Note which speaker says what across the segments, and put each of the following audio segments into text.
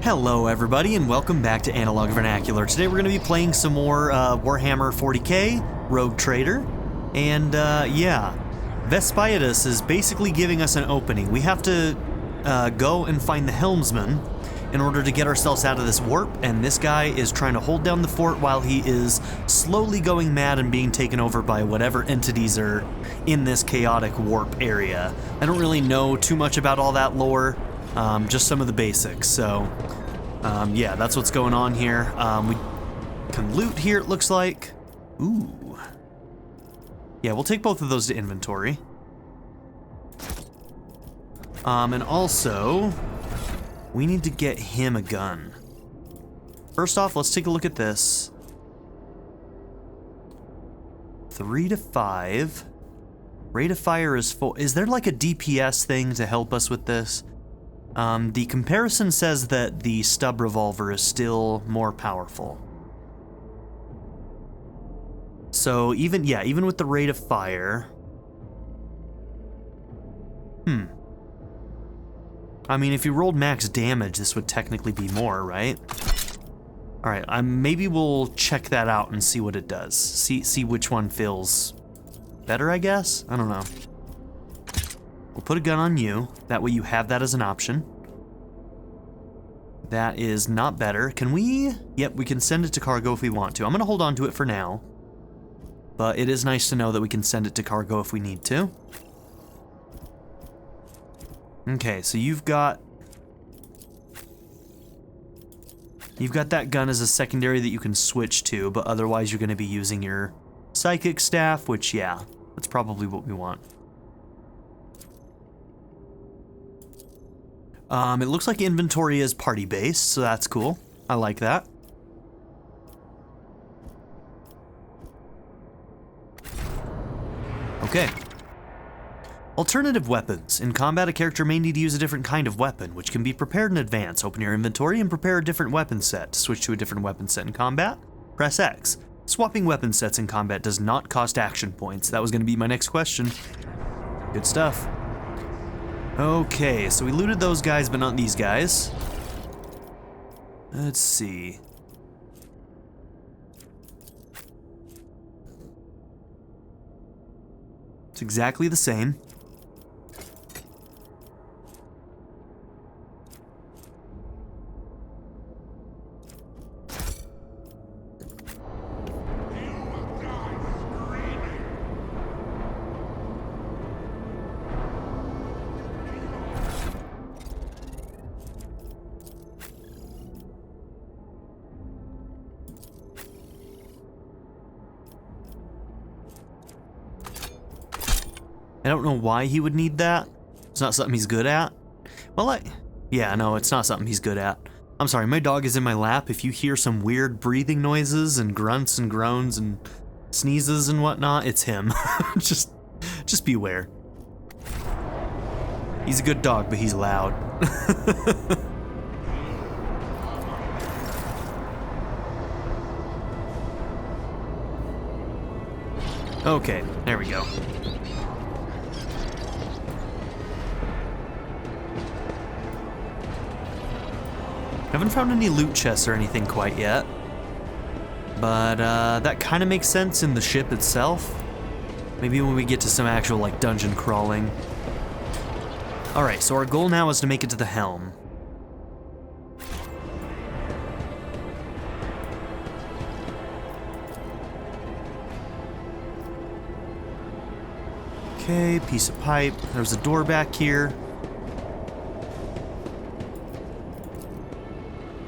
Speaker 1: Hello everybody and welcome back to Analog Vernacular. Today we're going to be playing some more Warhammer 40k, Rogue Trader, and yeah, Vespiatus is basically giving us an opening. We have to go and find the helmsman in order to get ourselves out of this warp, and this guy is trying to hold down the fort while he is slowly going mad and being taken over by whatever entities are in this chaotic warp area. I don't really know too much about all that lore. Just some of the basics, so yeah, that's what's going on here. We can loot here, it looks like. Ooh. Yeah, we'll take both of those to inventory. And also, we need to get him a gun. First off, let's take a look at this. 3 to 5. Rate of fire is full. Is there like a DPS thing to help us with this? The comparison says that the stub revolver is still more powerful. So even with the rate of fire. I mean, if you rolled max damage, this would technically be more, right? All right, maybe we'll check that out and see what it does. See which one feels better, I guess? I don't know. We'll put a gun on you. That way you have that as an option. That is not better. Can we? Yep, we can send it to cargo if we want to. I'm going to hold on to it for now. But it is nice to know that we can send it to cargo if we need to. Okay, so you've got that gun as a secondary that you can switch to, but otherwise you're going to be using your psychic staff, which, yeah, that's probably what we want. It looks like inventory is party-based, so that's cool. I like that. Okay. Alternative weapons. In combat, a character may need to use a different kind of weapon, which can be prepared in advance. Open your inventory and prepare a different weapon set. To switch to a different weapon set in combat, press X. Swapping weapon sets in combat does not cost action points. That was going to be my next question. Good stuff. Okay, so we looted those guys, but not these guys. Let's see. It's exactly the same. I don't know why he would need that. It's not something he's good at. Well, yeah, no, it's not something he's good at. I'm sorry, my dog is in my lap. If you hear some weird breathing noises and grunts and groans and sneezes and whatnot, it's him. just beware. He's a good dog, but he's loud. Okay, there we go. Haven't found any loot chests or anything quite yet, but that kind of makes sense in the ship itself. Maybe when we get to some actual like dungeon crawling. All right, so our goal now is to make it to the helm. Okay, piece of pipe. There's a door back here.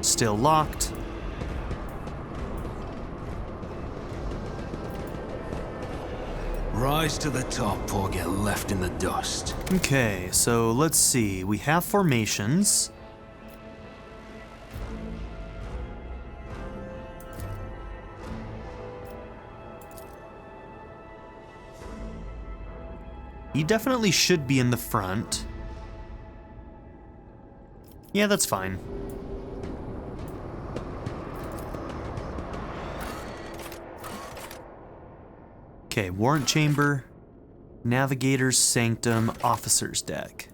Speaker 1: Still locked.
Speaker 2: Rise to the top or get left in the dust.
Speaker 1: Okay, so let's see. We have formations. He definitely should be in the front. Yeah, that's fine. Okay, warrant chamber, navigator's sanctum, officer's deck.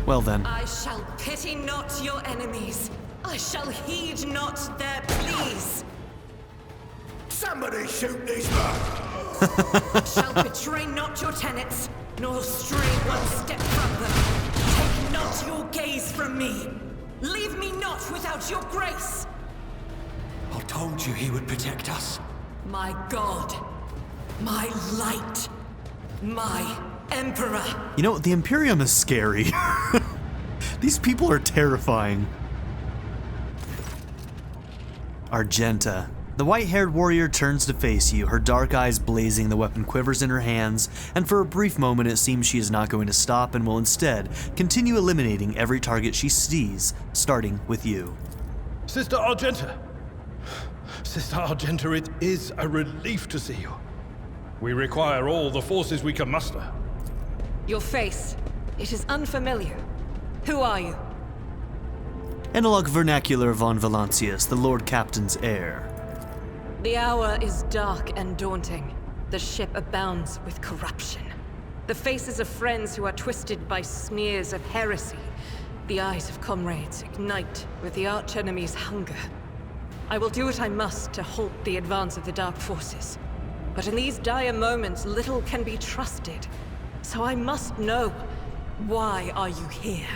Speaker 1: Well then.
Speaker 3: I shall pity not your enemies. I shall heed not their pleas.
Speaker 4: Somebody shoot these men!
Speaker 3: Shall betray not your tenets, nor stray one step from them. Take not your gaze from me. Leave me not without your grace.
Speaker 4: I told you he would protect us.
Speaker 3: My God, my light, my Emperor.
Speaker 1: You know, the Imperium is scary. These people are terrifying. Argenta. The white-haired warrior turns to face you, her dark eyes blazing, the weapon quivers in her hands, and for a brief moment it seems she is not going to stop and will instead continue eliminating every target she sees, starting with you.
Speaker 5: Sister Argenta! Sister Argenta, it is a relief to see you. We require all the forces we can muster.
Speaker 3: Your face, it is unfamiliar. Who are you?
Speaker 1: Analog vernacular von Valancius, the Lord Captain's heir.
Speaker 3: The hour is dark and daunting. The ship abounds with corruption. The faces of friends who are twisted by sneers of heresy. The eyes of comrades ignite with the archenemy's hunger. I will do what I must to halt the advance of the dark forces. But in these dire moments, little can be trusted. So I must know, why are you here?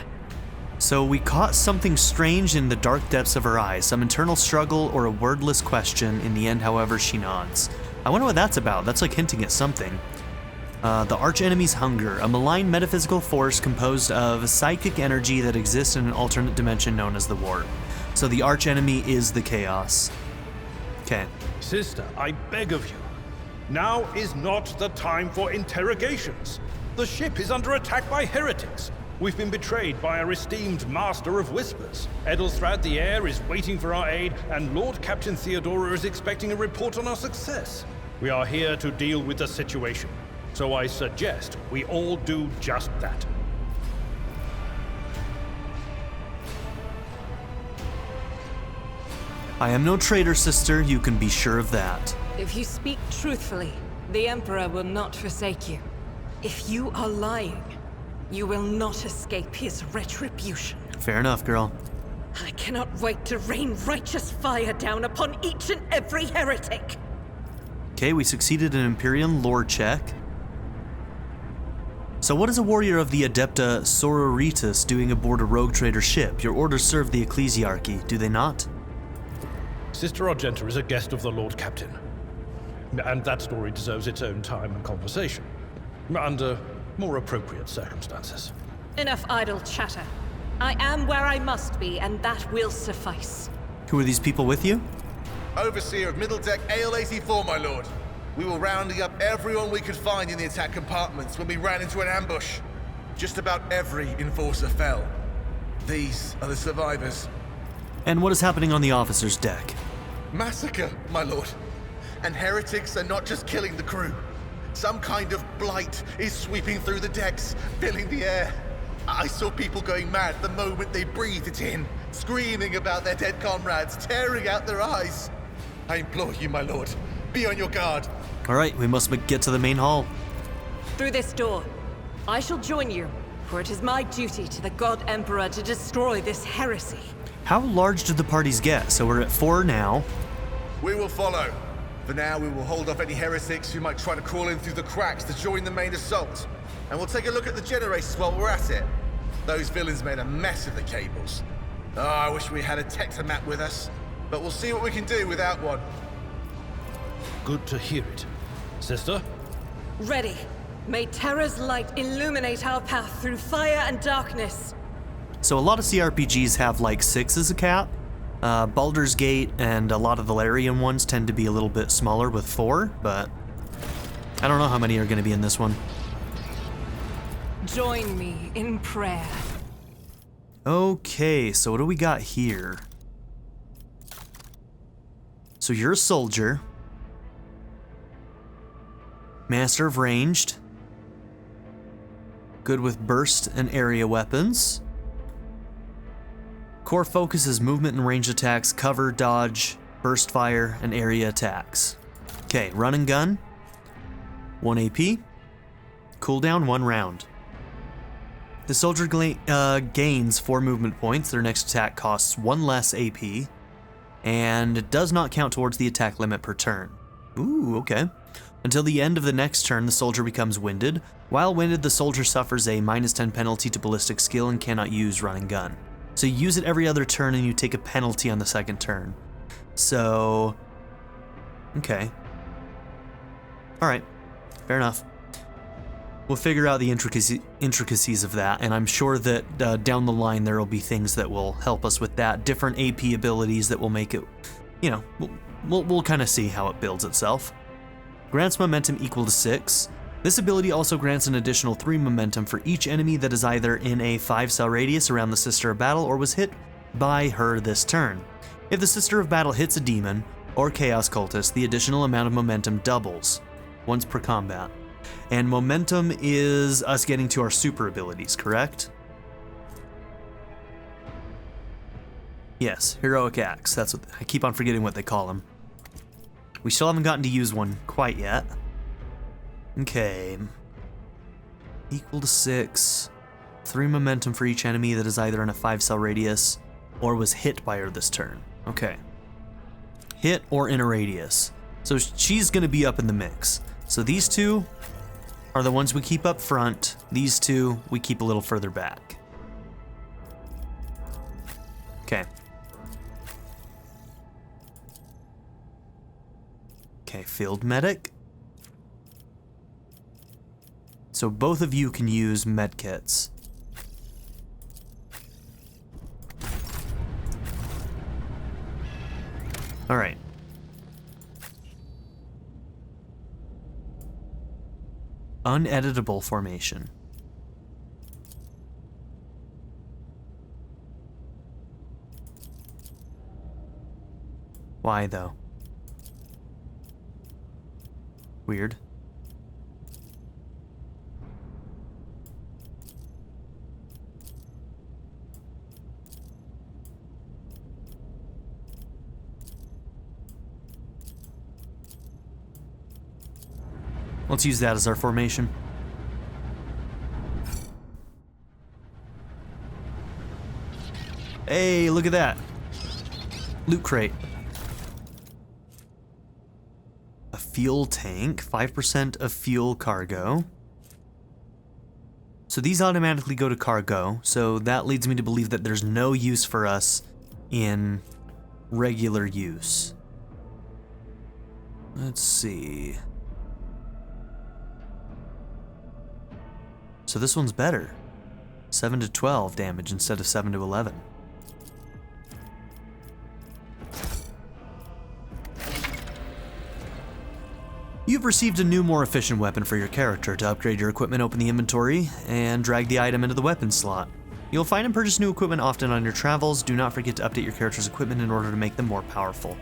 Speaker 1: So we caught something strange in the dark depths of her eyes, some internal struggle or a wordless question. In the end, however, she nods. I wonder what that's about. That's like hinting at something. The archenemy's hunger, a malign metaphysical force composed of psychic energy that exists in an alternate dimension known as the warp. So the archenemy is the chaos. Okay.
Speaker 5: Sister, I beg of you. Now is not the time for interrogations. The ship is under attack by heretics. We've been betrayed by our esteemed Master of Whispers. Edelstrad the heir is waiting for our aid, and Lord Captain Theodora is expecting a report on our success. We are here to deal with the situation, so I suggest we all do just that.
Speaker 1: I am no traitor, sister, you can be sure of that.
Speaker 3: If you speak truthfully, the Emperor will not forsake you. If you are lying, you will not escape his retribution.
Speaker 1: Fair enough, girl.
Speaker 3: I cannot wait to rain righteous fire down upon each and every heretic.
Speaker 1: Okay, we succeeded in an Imperium lore check. So what is a warrior of the Adepta Sororitas doing aboard a rogue trader ship? Your orders serve the ecclesiarchy, do they not?
Speaker 5: Sister Argenta is a guest of the Lord Captain. And that story deserves its own time and conversation. Under more appropriate circumstances.
Speaker 3: Enough idle chatter. I am where I must be, and that will suffice.
Speaker 1: Who are these people with you?
Speaker 6: Overseer of Middle Deck AL-84, my lord. We were rounding up everyone we could find in the attack compartments when we ran into an ambush. Just about every enforcer fell. These are the survivors.
Speaker 1: And what is happening on the officer's deck?
Speaker 6: Massacre, my lord. And heretics are not just killing the crew. Some kind of blight is sweeping through the decks, filling the air. I saw people going mad the moment they breathed it in, screaming about their dead comrades, tearing out their eyes. I implore you, my lord, be on your guard.
Speaker 1: All right, we must get to the main hall.
Speaker 3: Through this door. I shall join you, for it is my duty to the God Emperor to destroy this heresy.
Speaker 1: How large did the parties get? So we're at 4 now.
Speaker 6: We will follow. For now, we will hold off any heretics who might try to crawl in through the cracks to join the main assault. And we'll take a look at the generators while we're at it. Those villains made a mess of the cables. Oh, I wish we had a Tectomat with us. But we'll see what we can do without one.
Speaker 5: Good to hear it. Sister?
Speaker 3: Ready. May Terra's light illuminate our path through fire and darkness.
Speaker 1: So a lot of CRPGs have like 6 as a cap. Baldur's Gate and a lot of the Larian ones tend to be a little bit smaller with 4, but I don't know how many are going to be in this one.
Speaker 3: Join me in prayer.
Speaker 1: Okay, so what do we got here? So you're a soldier. Master of Ranged. Good with burst and area weapons. Core focus is movement and range attacks, cover, dodge, burst fire, and area attacks. Okay, run and gun. 1 AP. Cooldown 1 round. The soldier gains 4 movement points. Their next attack costs 1 less AP, and it does not count towards the attack limit per turn. Ooh, okay. Until the end of the next turn, the soldier becomes winded. While winded, the soldier suffers a -10 penalty to ballistic skill and cannot use run and gun. So you use it every other turn and you take a penalty on the second turn. So, okay. All right, fair enough. We'll figure out the intricacies of that, and I'm sure that down the line there will be things that will help us with that, different AP abilities that will make it, you know, we'll kind of see how it builds itself. Grants momentum equal to 6. This ability also grants an additional 3 momentum for each enemy that is either in a 5-cell radius around the Sister of Battle or was hit by her this turn. If the Sister of Battle hits a demon or Chaos Cultist, the additional amount of momentum doubles once per combat. And momentum is us getting to our super abilities, correct? Yes, Heroic Acts. That's what I keep on forgetting what they call them. We still haven't gotten to use one quite yet. Okay. Equal to 6. 3 momentum for each enemy that is either in a 5-cell radius or was hit by her this turn. Okay. Hit or in a radius. So she's going to be up in the mix. So these two are the ones we keep up front. These two we keep a little further back. Okay. Okay, Field Medic. So both of you can use medkits. All right. Uneditable formation. Why though? Weird. Let's use that as our formation. Hey, look at that. Loot crate. A fuel tank, 5% of fuel cargo. So these automatically go to cargo, so that leads me to believe that there's no use for us in regular use. Let's see. So this one's better. 7 to 12 damage instead of 7 to 11. You've received a new, more efficient weapon for your character. To upgrade your equipment, open the inventory and drag the item into the weapon slot. You'll find and purchase new equipment often on your travels. Do not forget to update your character's equipment in order to make them more powerful.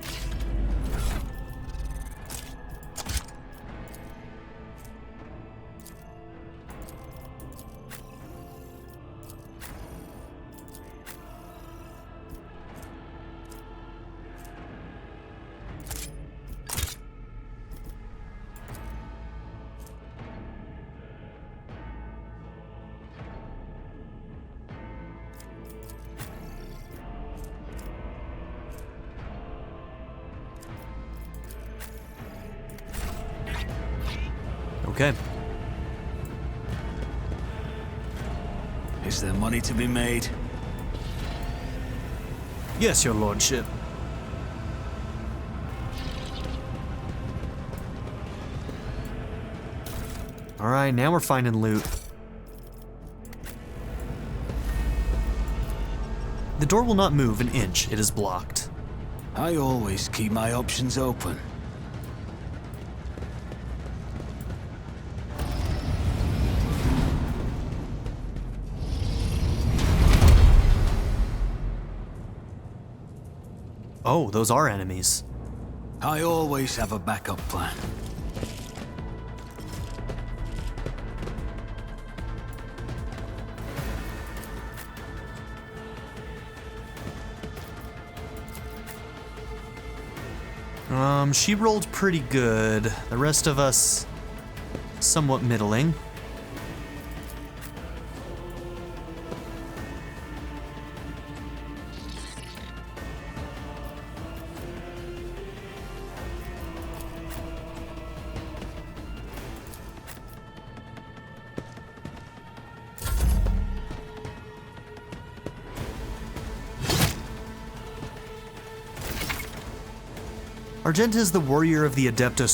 Speaker 1: Okay.
Speaker 2: Is there money to be made?
Speaker 1: Yes, your lordship. Alright, now we're finding loot. The door will not move an inch. It is blocked.
Speaker 2: I always keep my options open.
Speaker 1: Oh, those are enemies.
Speaker 2: I always have a backup plan.
Speaker 1: She rolled pretty good. The rest of us, somewhat middling. Argenta is the warrior of the Adepta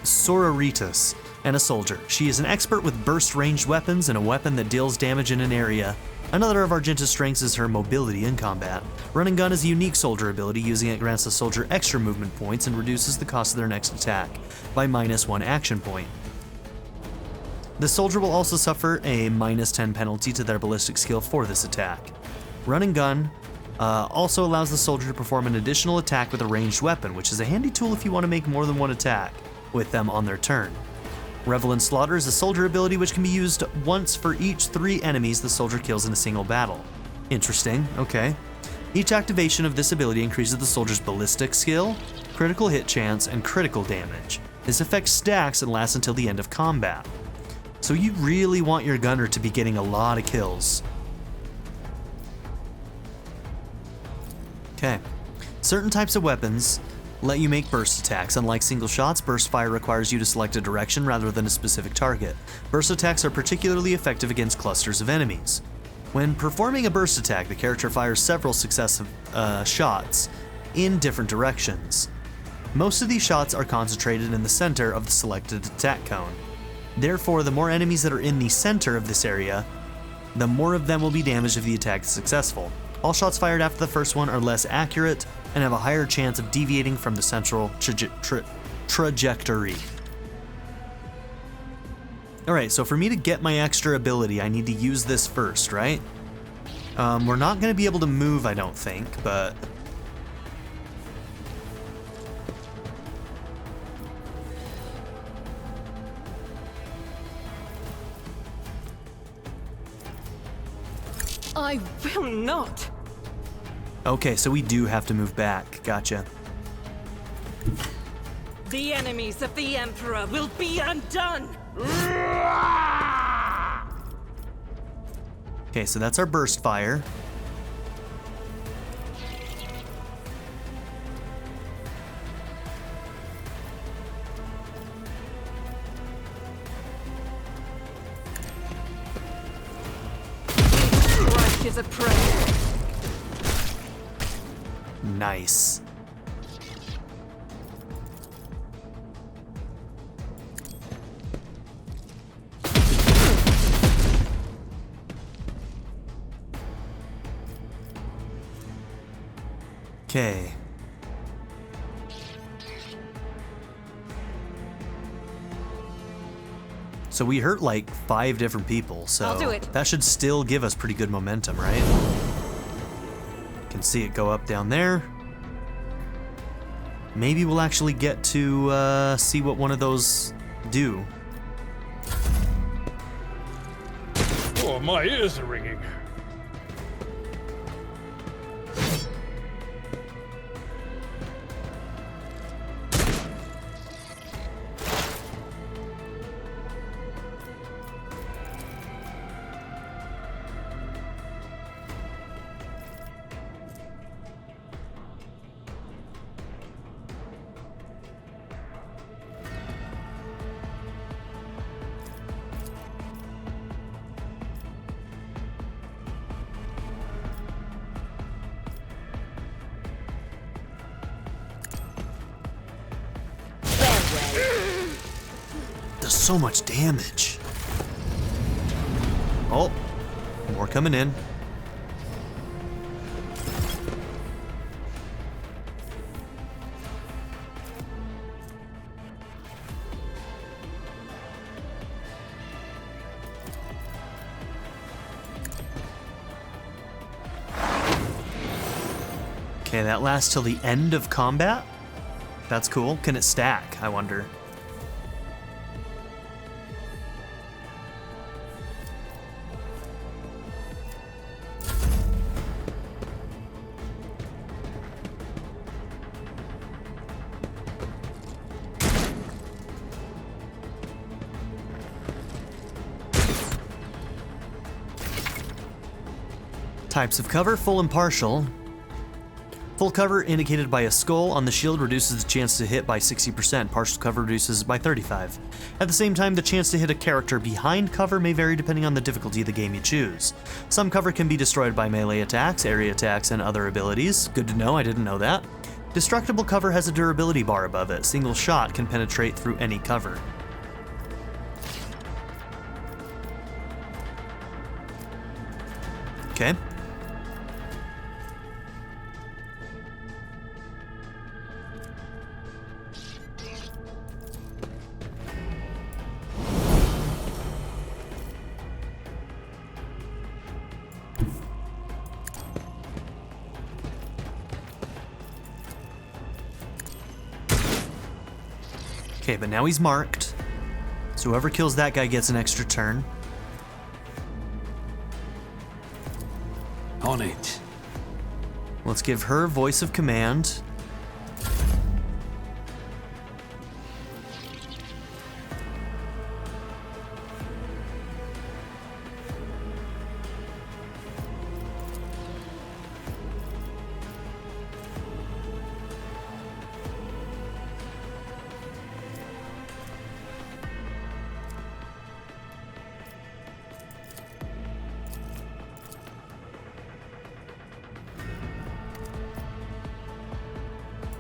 Speaker 1: Sororitas and a soldier. She is an expert with burst ranged weapons and a weapon that deals damage in an area. Another of Argenta's strengths is her mobility in combat. Run and gun is a unique soldier ability. Using it grants the soldier extra movement points and reduces the cost of their next attack by -1 action point. The soldier will also suffer a -10 penalty to their ballistic skill for this attack. Run and gun also allows the soldier to perform an additional attack with a ranged weapon, which is a handy tool if you want to make more than one attack with them on their turn. Revel in Slaughter is a soldier ability which can be used once for each 3 enemies the soldier kills in a single battle. Interesting, okay. Each activation of this ability increases the soldier's ballistic skill, critical hit chance, and critical damage. This effect stacks and lasts until the end of combat. So you really want your gunner to be getting a lot of kills. Okay. Certain types of weapons let you make burst attacks. Unlike single shots, burst fire requires you to select a direction rather than a specific target. Burst attacks are particularly effective against clusters of enemies. When performing a burst attack, the character fires several successive shots in different directions. Most of these shots are concentrated in the center of the selected attack cone. Therefore, the more enemies that are in the center of this area, the more of them will be damaged if the attack is successful. All shots fired after the first one are less accurate and have a higher chance of deviating from the central trajectory. Alright, so for me to get my extra ability, I need to use this first, right? We're not going to be able to move, I don't think, but...
Speaker 3: I will not!
Speaker 1: Okay, so we do have to move back. Gotcha.
Speaker 3: The enemies of the Emperor will be undone!
Speaker 1: Okay, so that's our burst fire.
Speaker 3: Strike is a prayer.
Speaker 1: Nice. Okay. So we hurt like 5 different people, so
Speaker 3: I'll do it.
Speaker 1: that should still give us pretty good momentum, right? Can see it go up down there. Maybe we'll actually get to see what one of those do.
Speaker 5: Oh, my ears are ringing.
Speaker 1: Does so much damage. Oh, more coming in. Okay, that lasts till the end of combat? That's cool. Can it stack, I wonder? Types of cover, full and partial. Full cover indicated by a skull on the shield reduces the chance to hit by 60%. Partial cover reduces by 35%. At the same time, the chance to hit a character behind cover may vary depending on the difficulty of the game you choose. Some cover can be destroyed by melee attacks, area attacks, and other abilities. Good to know, I didn't know that. Destructible cover has a durability bar above it. Single shot can penetrate through any cover. Okay. Okay, but now he's marked. So whoever kills that guy gets an extra turn.
Speaker 2: On it.
Speaker 1: Let's give her voice of command.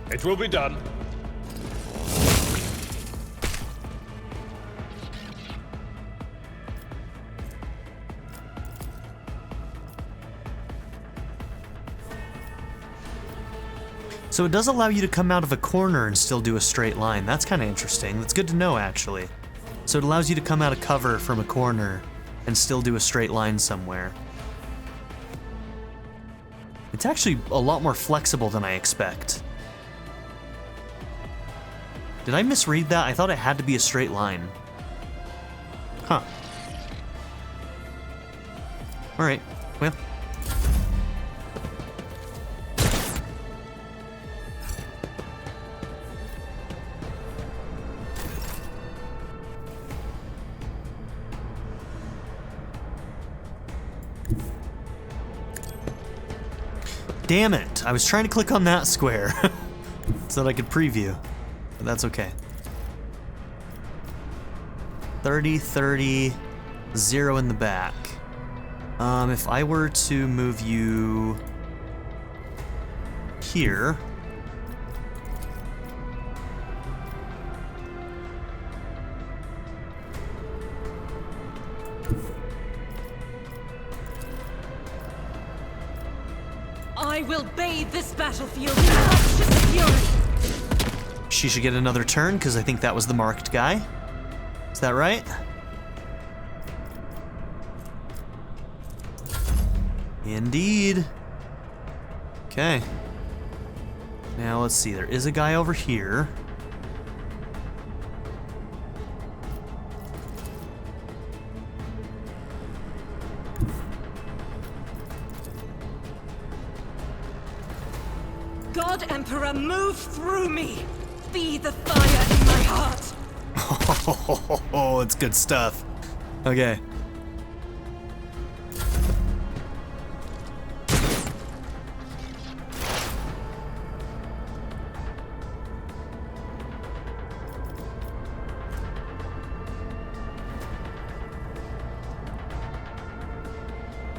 Speaker 5: It will be done.
Speaker 1: So it does allow you to come out of a corner and still do a straight line. That's kind of interesting. That's good to know, actually. So it allows you to come out of cover from a corner and still do a straight line somewhere. It's actually a lot more flexible than I expect. Did I misread that? I thought it had to be a straight line. Huh. Alright, well. Damn it! I was trying to click on that square so that I could preview. But that's okay. 30, 30, 0 in the back. If I were to move you here.
Speaker 3: I will bathe this battlefield in luscious fury.
Speaker 1: She should get another turn, because I think that was the marked guy. Is that right? Indeed. Okay. Now let's see, there is a guy over here.
Speaker 3: God Emperor, move through me! Be the fire in my heart!
Speaker 1: Oh, it's good stuff. Okay.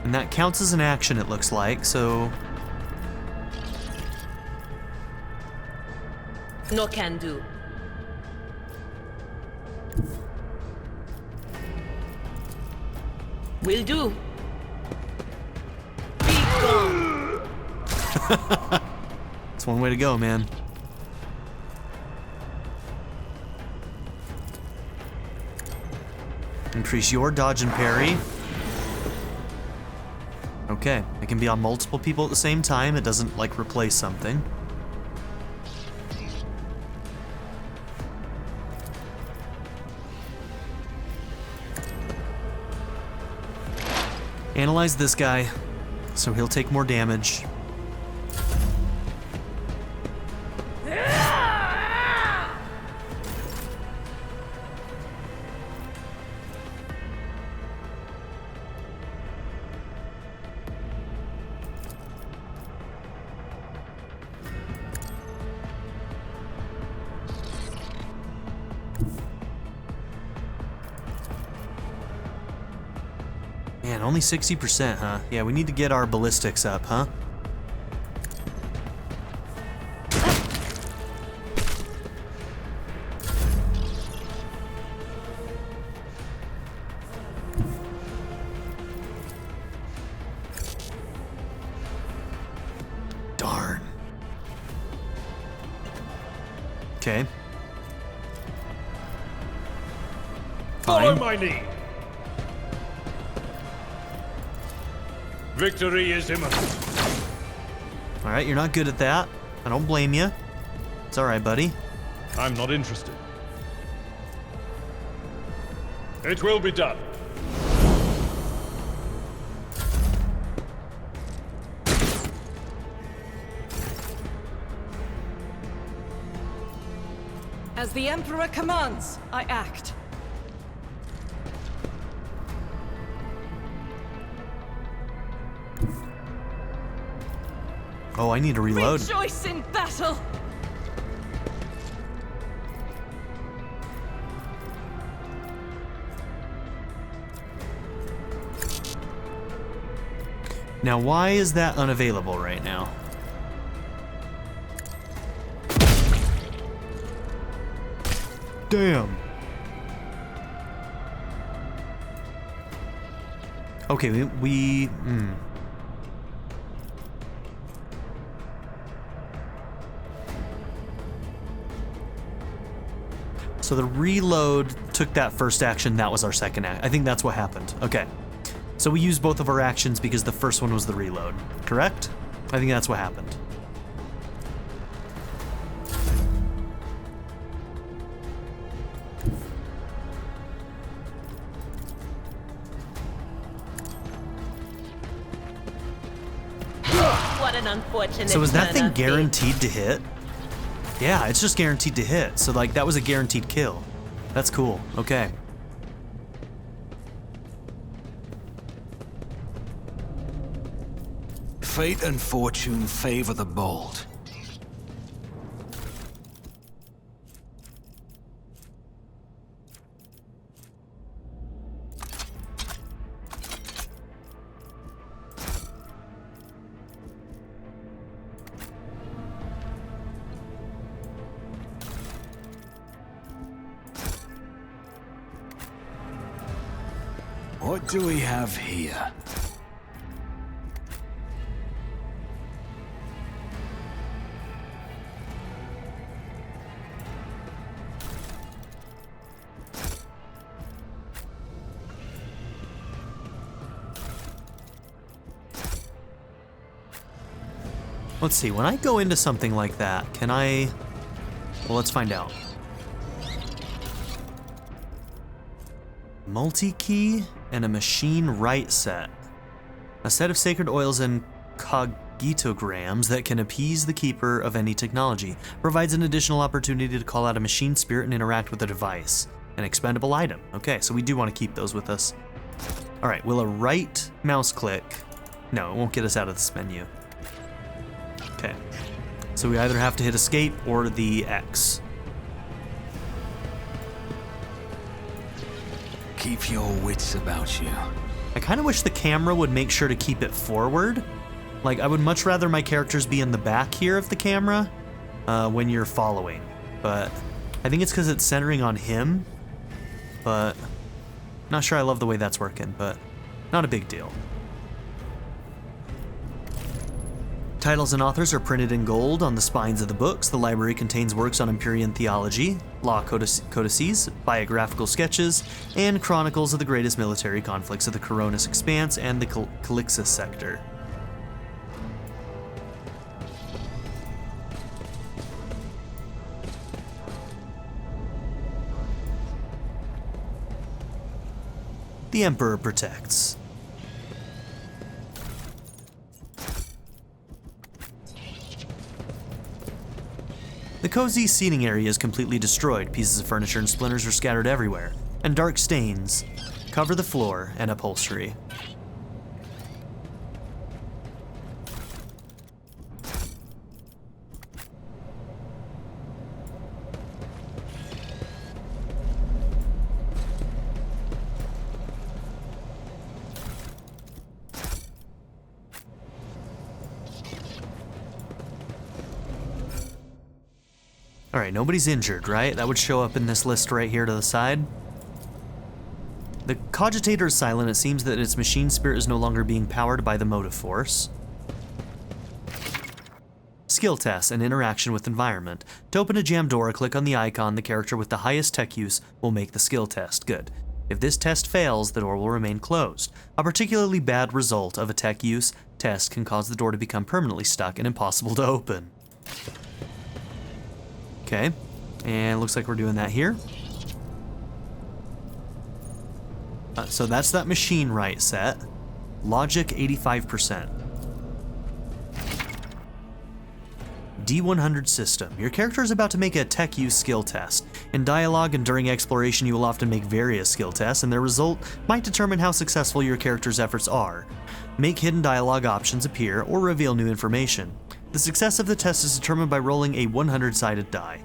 Speaker 1: And that counts as an action, it looks like, so...
Speaker 7: No can do. Will do. Be gone.
Speaker 1: That's one way to go, man. Increase your dodge and parry. Okay, it can be on multiple people at the same time. It doesn't, like, replace something. Analyze this guy, so he'll take more damage. Man, only 60%, huh? Yeah, we need to get our ballistics up, huh? Okay.
Speaker 5: Follow
Speaker 1: Fine.
Speaker 5: my lead. Victory is imminent.
Speaker 1: All right, you're not good at that. I don't blame you. It's all right, buddy.
Speaker 5: I'm not interested. It will be done.
Speaker 3: As the Emperor commands, I act.
Speaker 1: Oh, I need to reload.
Speaker 3: Rejoice in battle!
Speaker 1: Now, why is that unavailable right now? Damn. Okay, we So the reload took that first action, that was our second act. I think that's what happened. Okay. So we used both of our actions because the first one was the reload, correct? I think that's what happened.
Speaker 7: What an unfortunate
Speaker 1: So is that
Speaker 7: turn
Speaker 1: thing
Speaker 7: of fate.
Speaker 1: guaranteed to hit? Yeah, it's just guaranteed to hit. So like that was a guaranteed kill. That's cool. Okay.
Speaker 2: Fate and fortune favor the bold. What do we have here?
Speaker 1: Let's see, when I go into something like that, can I... Well, let's find out. Multi-key and a machine right set. A set of sacred oils and cogitograms that can appease the keeper of any technology. Provides an additional opportunity to call out a machine spirit and interact with a device. An expendable item. Okay, so we do want to keep those with us. Alright, will a right mouse click... No, it won't get us out of this menu. Okay, so we either have to hit escape or the X.
Speaker 2: Keep your wits about you.
Speaker 1: I kind of wish the camera would make sure to keep it forward. Like, I would much rather my characters be in the back here of the camera when you're following. But I think it's because it's centering on him. But not sure I love the way that's working, but not a big deal. Titles and authors are printed in gold on the spines of the books. The library contains works on Empyrean theology, law codices, biographical sketches, and chronicles of the greatest military conflicts of the Koronus Expanse and the Cultists sector. The Emperor protects. The cozy seating area is completely destroyed. Pieces of furniture and splinters are scattered everywhere, and dark stains cover the floor and upholstery. Alright, nobody's injured, right? That would show up in this list right here to the side. The cogitator is silent. It seems that its machine spirit is no longer being powered by the motive force. skill tests and interaction with environment. To open a jammed door, click on the icon. The character with the highest tech use will make the skill test. Good. If this test fails, the door will remain closed. A particularly bad result of a tech use test can cause the door to become permanently stuck and impossible to open. Okay, and looks like we're doing that here. So that's that machine right set. Logic 85%. D100 system. Your character is about to make a tech use skill test. In dialogue and during exploration, you will often make various skill tests, and their result might determine how successful your character's efforts are. Make hidden dialogue options appear or reveal new information. The success of the test is determined by rolling a 100-sided die.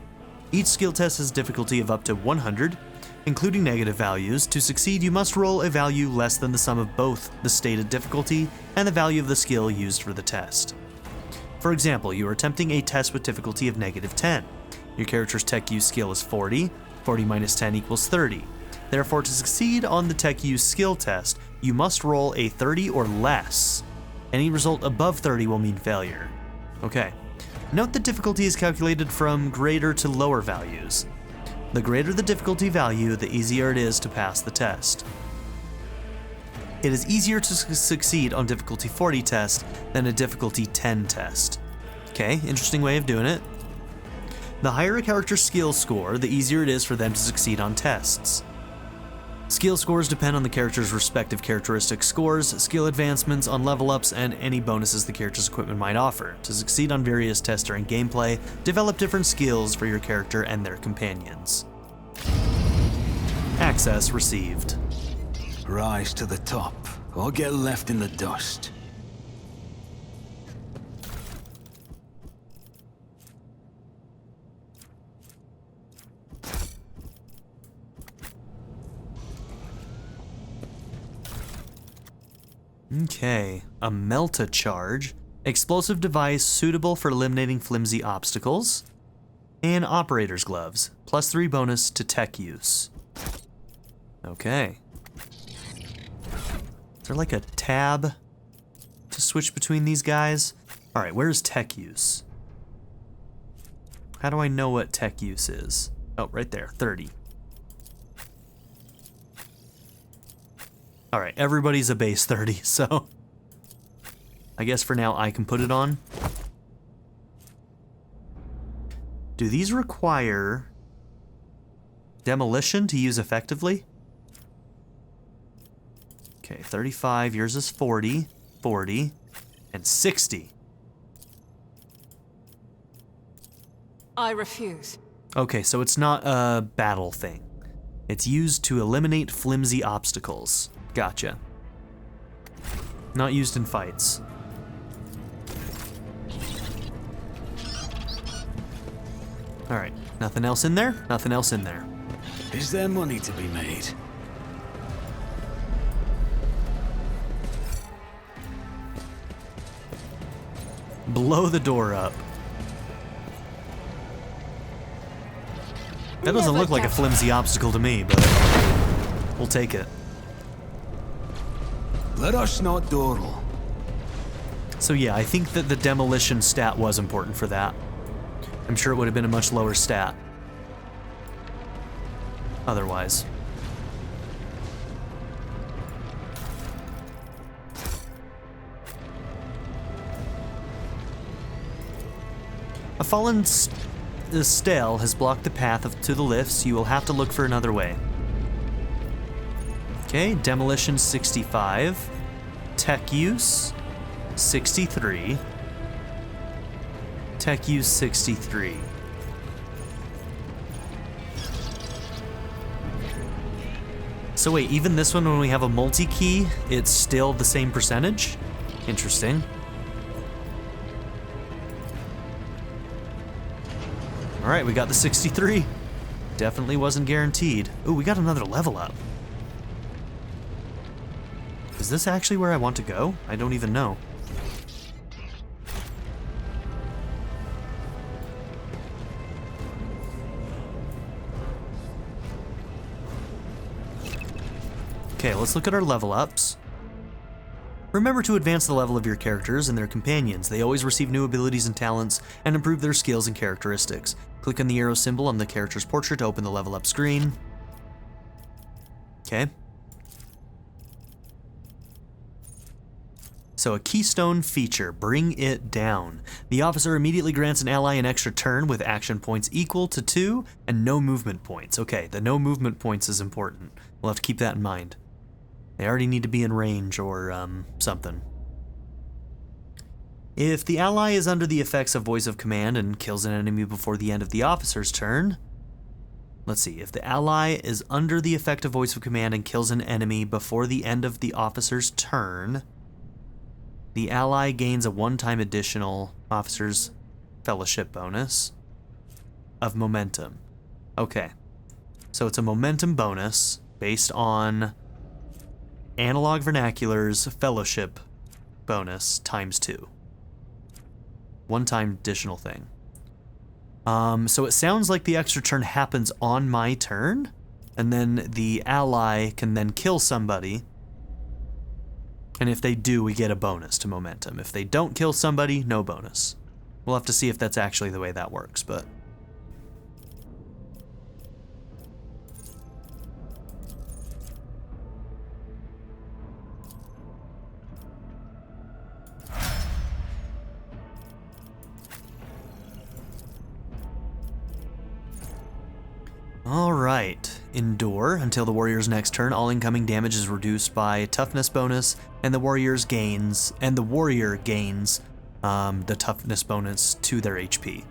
Speaker 1: Each skill test has difficulty of up to 100, including negative values. To succeed, you must roll a value less than the sum of both the stated difficulty and the value of the skill used for the test. For example, you are attempting a test with difficulty of -10. Your character's tech use skill is 40. 40 minus 10 equals 30. Therefore, to succeed on the tech use skill test, you must roll a 30 or less. Any result above 30 will mean failure. Okay. Note that difficulty is calculated from greater to lower values. The greater the difficulty value, the easier it is to pass the test. It is easier to succeed on difficulty 40 test than a difficulty 10 test. Okay, interesting way of doing it. The higher a character's skill score, the easier it is for them to succeed on tests. Skill scores depend on the character's respective characteristic scores, skill advancements on level ups, and any bonuses the character's equipment might offer. To succeed on various tests during gameplay, develop different skills for your character and their companions. Access received.
Speaker 2: Rise to the top, or get left in the dust.
Speaker 1: Okay, a Melta charge, explosive device suitable for eliminating flimsy obstacles, and operator's gloves, +3 bonus to tech use. Okay. Is there like a tab to switch between these guys? All right, where's tech use? How do I know what tech use is? Oh, right there, 30. All right, everybody's a base 30, so I guess for now I can put it on. Do these require demolition to use effectively? Okay, 35, yours is 40, 40, and 60.
Speaker 3: I refuse.
Speaker 1: Okay, so it's not a battle thing. It's used to eliminate flimsy obstacles. Gotcha. Not used in fights. Alright, nothing else in there? Nothing else in there.
Speaker 2: Is there money to be made?
Speaker 1: Blow the door up. That doesn't look like a flimsy obstacle to me, but we'll take it.
Speaker 2: Let us not dawdle.
Speaker 1: So yeah, I think that the demolition stat was important for that. I'm sure it would have been a much lower stat otherwise. A fallen stele has blocked the path to the lifts. You will have to look for another way. Okay, demolition 65. Tech use 63. Tech use 63. So wait, even this one, when we have a multi-key, it's still the same percentage? Interesting. Alright, we got the 63. Definitely wasn't guaranteed. Ooh, we got another level up. Is this actually where I want to go? I don't even know. Okay, let's look at our level ups. Remember to advance the level of your characters and their companions. They always receive new abilities and talents and improve their skills and characteristics. Click on the arrow symbol on the character's portrait to open the level up screen. Okay. So a keystone feature, bring it down. The officer immediately grants an ally an extra turn with action points equal to 2 and no movement points. Okay, the no movement points is important. We'll have to keep that in mind. They already need to be in range or something. If the ally is under the effects of voice of command and kills an enemy before the end of the officer's turn, let's see, if the ally is under the effect of voice of command and kills an enemy before the end of the officer's turn, the ally gains a one-time additional officer's fellowship bonus of momentum. Okay, so it's a momentum bonus based on Analog Vernacular's fellowship bonus times 2. One-time additional thing. So it sounds like the extra turn happens on my turn, and then the ally can then kill somebody. And if they do, we get a bonus to momentum. If they don't kill somebody, no bonus. We'll have to see if that's actually the way that works, but... Alright, endure until the warrior's next turn. All incoming damage is reduced by toughness bonus, and the warrior gains the toughness bonus to their HP.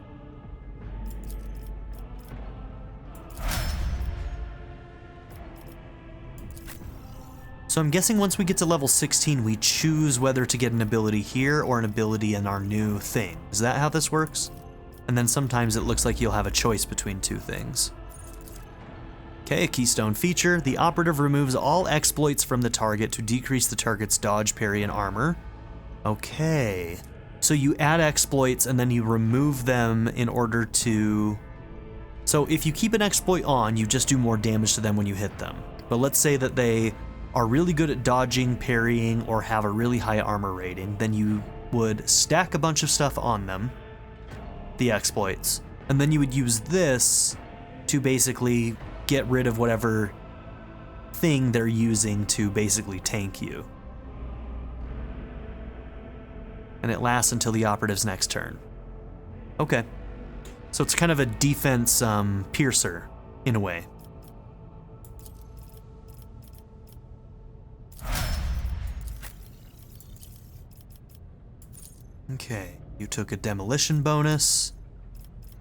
Speaker 1: So I'm guessing once we get to level 16, we choose whether to get an ability here or an ability in our new thing. Is that how this works? And then sometimes it looks like you'll have a choice between two things. Okay, a keystone feature. The operative removes all exploits from the target to decrease the target's dodge, parry, and armor. Okay. So you add exploits and then you remove them in order to... So if you keep an exploit on, you just do more damage to them when you hit them. But let's say that they are really good at dodging, parrying, or have a really high armor rating, then you would stack a bunch of stuff on them, the exploits, and then you would use this to basically get rid of whatever thing they're using to basically tank you. And it lasts until the operative's next turn. Okay. So it's kind of a defense piercer, in a way. Okay, you took a demolition bonus.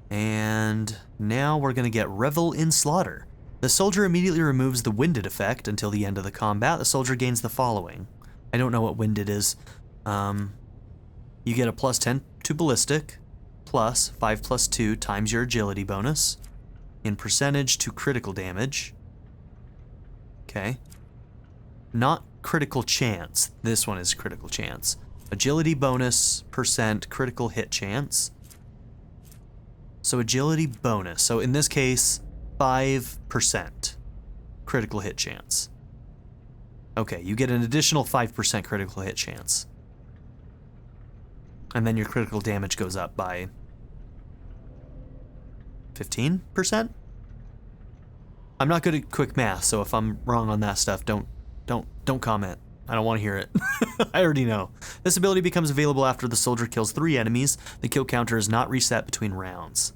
Speaker 1: And now we're going to get Revel in Slaughter. The soldier immediately removes the winded effect until the end of the combat. The soldier gains the following. I don't know what winded is. You get a plus 10 to ballistic, plus 5 plus 2 times your agility bonus, in percentage to critical damage. Okay. Not critical chance. This one is critical chance. Agility bonus, percent, critical hit chance. So agility bonus. So in this case, 5% critical hit chance. Okay, you get an additional 5% critical hit chance. And then your critical damage goes up by 15%? I'm not good at quick math, so if I'm wrong on that stuff, don't comment. I don't want to hear it. I already know. This ability becomes available after the soldier kills 3 enemies. The kill counter is not reset between rounds.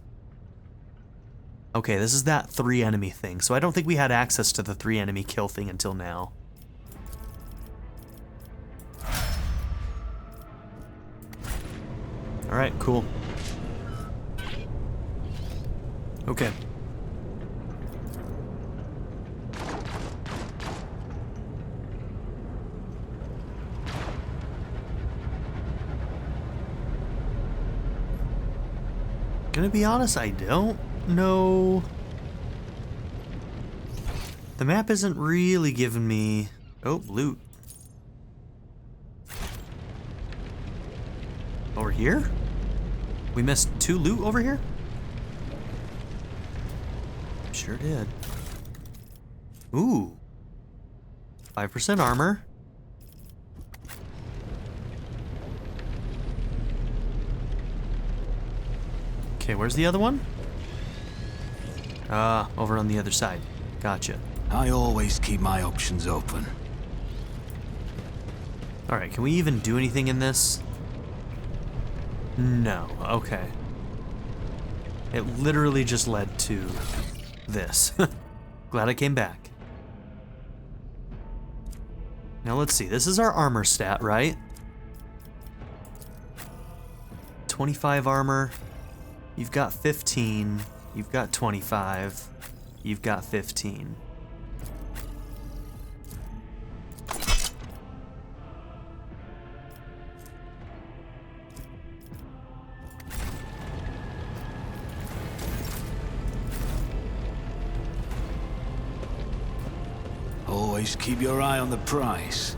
Speaker 1: Okay, this is that 3 enemy thing, so I don't think we had access to the 3 enemy kill thing until now. Alright, cool. Okay. Gonna be honest, I don't know. The map isn't really giving me... Oh, loot. Over here? We missed 2 loot over here? Sure did. Ooh. 5% armor. Okay, where's the other one? Over on the other side. Gotcha.
Speaker 2: I always keep my options open.
Speaker 1: Alright, can we even do anything in this? No, okay. It literally just led to this. Glad I came back. Now let's see, this is our armor stat, right? 25 armor. You've got 15. You've got 25. You've got 15.
Speaker 2: Always keep your eye on the price.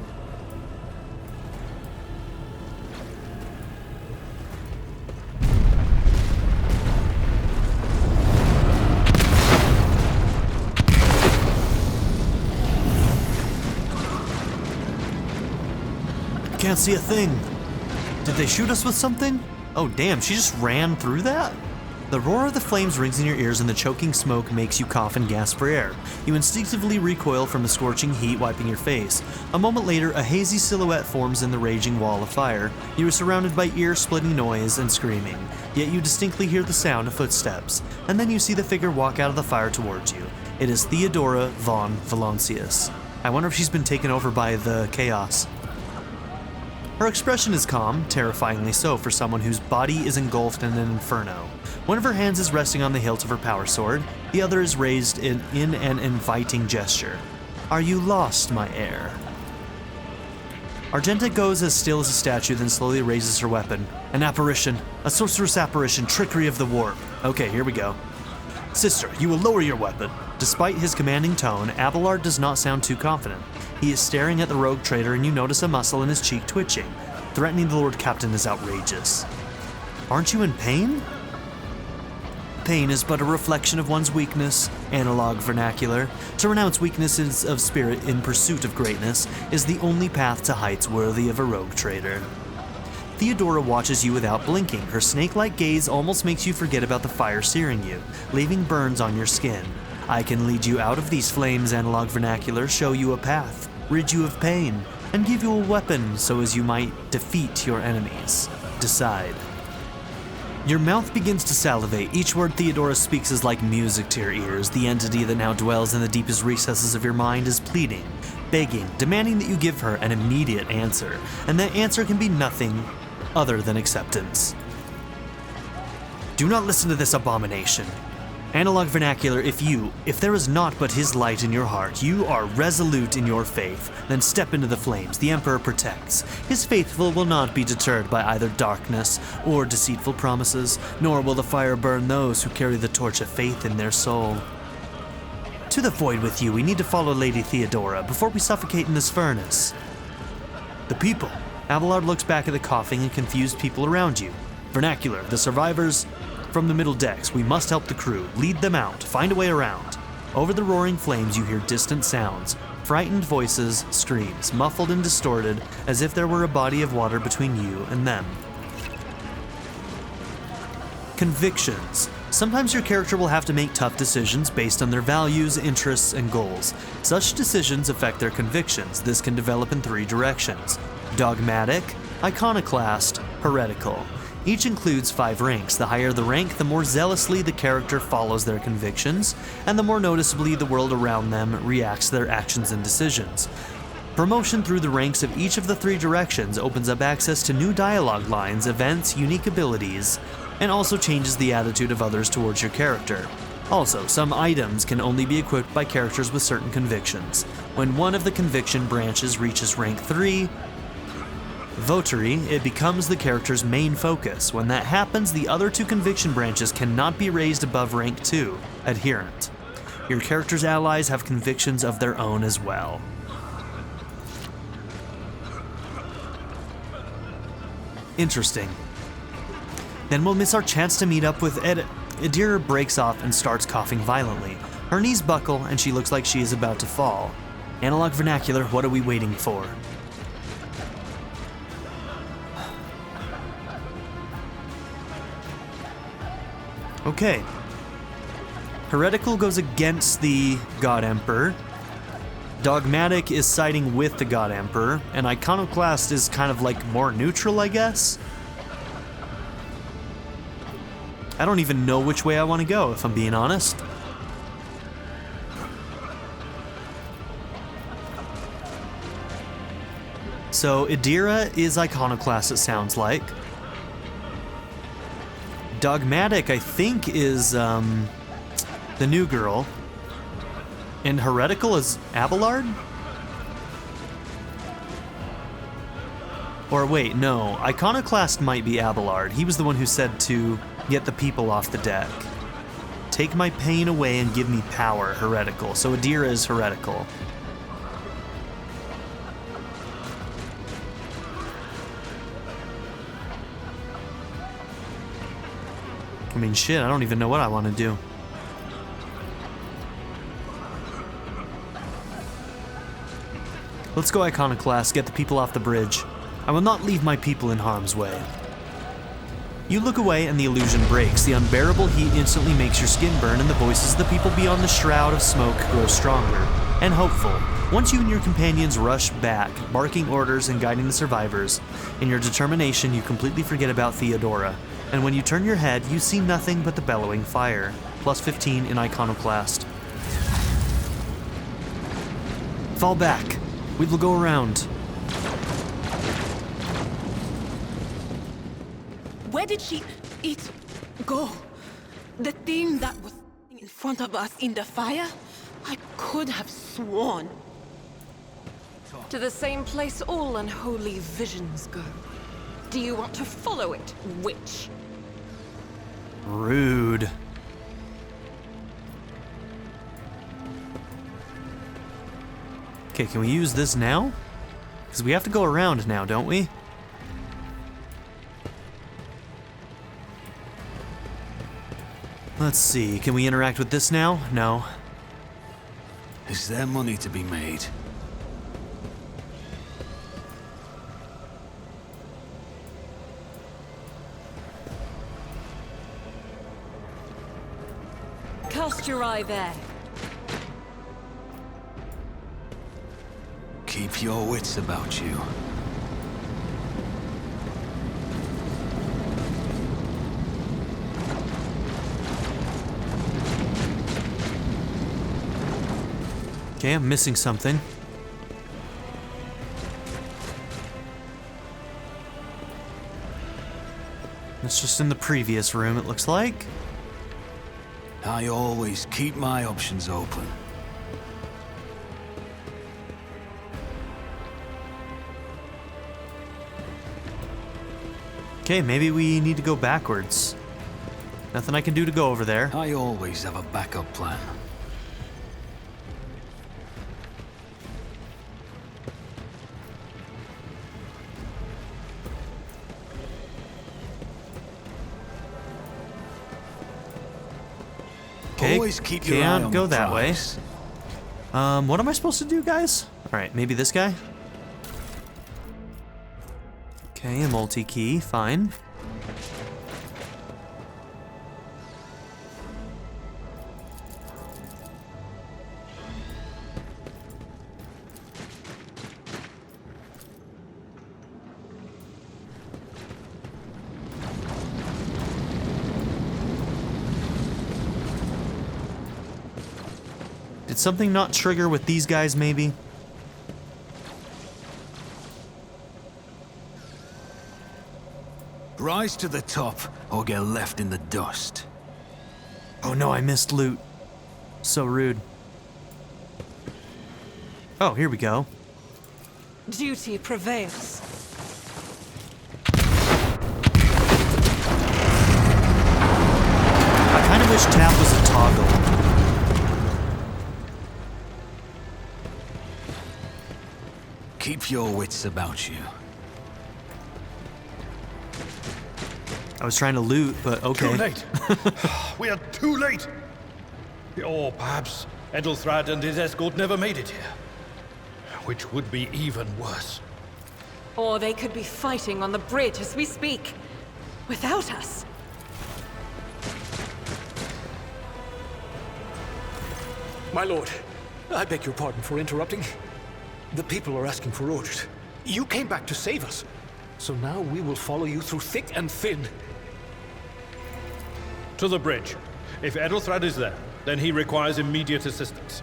Speaker 1: Can't see a thing. Did they shoot us with something? Oh damn, she just ran through that? The roar of the flames rings in your ears and the choking smoke makes you cough and gasp for air. You instinctively recoil from the scorching heat wiping your face. A moment later, a hazy silhouette forms in the raging wall of fire. You are surrounded by ear-splitting noise and screaming, yet you distinctly hear the sound of footsteps, and then you see the figure walk out of the fire towards you. It is Theodora von Valancius. I wonder if she's been taken over by the chaos. Her expression is calm, terrifyingly so for someone whose body is engulfed in an inferno. One of her hands is resting on the hilt of her power sword, the other is raised in an inviting gesture. Are you lost, my heir? Argenta goes as still as a statue, then slowly raises her weapon. An apparition. A sorceress apparition, trickery of the warp. Okay, here we go. Sister, you will lower your weapon. Despite his commanding tone, Abelard does not sound too confident. He is staring at the rogue trader and you notice a muscle in his cheek twitching. Threatening the Lord Captain is outrageous. Aren't you in pain? Pain is but a reflection of one's weakness, analog vernacular. To renounce weaknesses of spirit in pursuit of greatness is the only path to heights worthy of a rogue trader. Theodora watches you without blinking. Her snake-like gaze almost makes you forget about the fire searing you, leaving burns on your skin. I can lead you out of these flames, analog vernacular, show you a path, rid you of pain, and give you a weapon so as you might defeat your enemies. Decide. Your mouth begins to salivate. Each word Theodora speaks is like music to your ears. The entity that now dwells in the deepest recesses of your mind is pleading, begging, demanding that you give her an immediate answer, and that answer can be nothing other than acceptance. Do not listen to this abomination. Analog vernacular, if there is naught but his light in your heart, you are resolute in your faith, then step into the flames. The Emperor protects. His faithful will not be deterred by either darkness or deceitful promises, nor will the fire burn those who carry the torch of faith in their soul. To the void with you, we need to follow Lady Theodora before we suffocate in this furnace. The people. Abelard looks back at the coughing and confused people around you. Vernacular, the survivors from the middle decks. We must help the crew, lead them out, find a way around. Over the roaring flames you hear distant sounds, frightened voices, screams, muffled and distorted, as if there were a body of water between you and them. Convictions. Sometimes your character will have to make tough decisions based on their values, interests, and goals. Such decisions affect their convictions. This can develop in 3 directions: dogmatic, iconoclast, heretical. Each includes 5 ranks. The higher the rank, the more zealously the character follows their convictions, and the more noticeably the world around them reacts to their actions and decisions. Promotion through the ranks of each of the 3 directions opens up access to new dialogue lines, events, unique abilities, and also changes the attitude of others towards your character. Also, some items can only be equipped by characters with certain convictions. When one of the conviction branches reaches rank 3, Votary, it becomes the character's main focus. When that happens, the other 2 conviction branches cannot be raised above rank 2, Adherent. Your character's allies have convictions of their own as well. Interesting. Then we'll miss our chance to meet up with Adira breaks off and starts coughing violently. Her knees buckle and she looks like she is about to fall. Analog vernacular, what are we waiting for? Okay. Heretical goes against the God Emperor. Dogmatic is siding with the God Emperor, and Iconoclast is kind of like more neutral, I guess. I don't even know which way I want to go, if I'm being honest. So, Idira is Iconoclast, it sounds like. Dogmatic, I think, is the new girl. And Heretical is Abelard? Or wait, no. Iconoclast might be Abelard. He was the one who said to get the people off the deck. Take my pain away and give me power, Heretical. So Idira is Heretical. I mean, shit, I don't even know what I want to do. Let's go Iconoclast, get the people off the bridge. I will not leave my people in harm's way. You look away and the illusion breaks. The unbearable heat instantly makes your skin burn and the voices of the people beyond the shroud of smoke grow stronger and hopeful. Once you and your companions rush back, barking orders and guiding the survivors, in your determination you completely forget about Theodora. And when you turn your head, you see nothing but the bellowing fire. Plus 15 in Iconoclast. Fall back. We will go around.
Speaker 8: Where did it go? The thing that was in front of us in the fire? I could have sworn.
Speaker 3: To the same place all unholy visions go. Do you want to follow it, witch?
Speaker 1: Rude. Okay, can we use this now? Because we have to go around now, don't we? Let's see, can we interact with this now? No.
Speaker 2: Is there money to be made?
Speaker 3: Cast your eye there.
Speaker 2: Keep your wits about you.
Speaker 1: Okay, I'm missing something. It's just in the previous room, it looks like.
Speaker 2: I always keep my options open.
Speaker 1: Okay, maybe we need to go backwards. Nothing I can do to go over there.
Speaker 2: I always have a backup plan.
Speaker 1: Okay,
Speaker 2: always keep your eye on
Speaker 1: can't go
Speaker 2: the
Speaker 1: that way.
Speaker 2: prize.
Speaker 1: What am I supposed to do, guys? Alright, maybe this guy? Okay, a multi-key, fine. Did something not trigger with these guys, maybe?
Speaker 2: Rise to the top or get left in the dust.
Speaker 1: Oh no, I missed loot. So rude. Oh, here we go.
Speaker 3: Duty prevails.
Speaker 1: I kind of wish tap was a toggle.
Speaker 2: Keep your wits about you.
Speaker 1: I was trying to loot, but okay.
Speaker 5: Too late. We are too late. Or perhaps Edelthrad and his escort never made it here. Which would be even worse.
Speaker 3: Or they could be fighting on the bridge as we speak. Without us.
Speaker 2: My lord, I beg your pardon for interrupting. The people are asking for orders. You came back to save us. So now we will follow you through thick and thin.
Speaker 5: To the bridge. If Edelthrad is there, then he requires immediate assistance.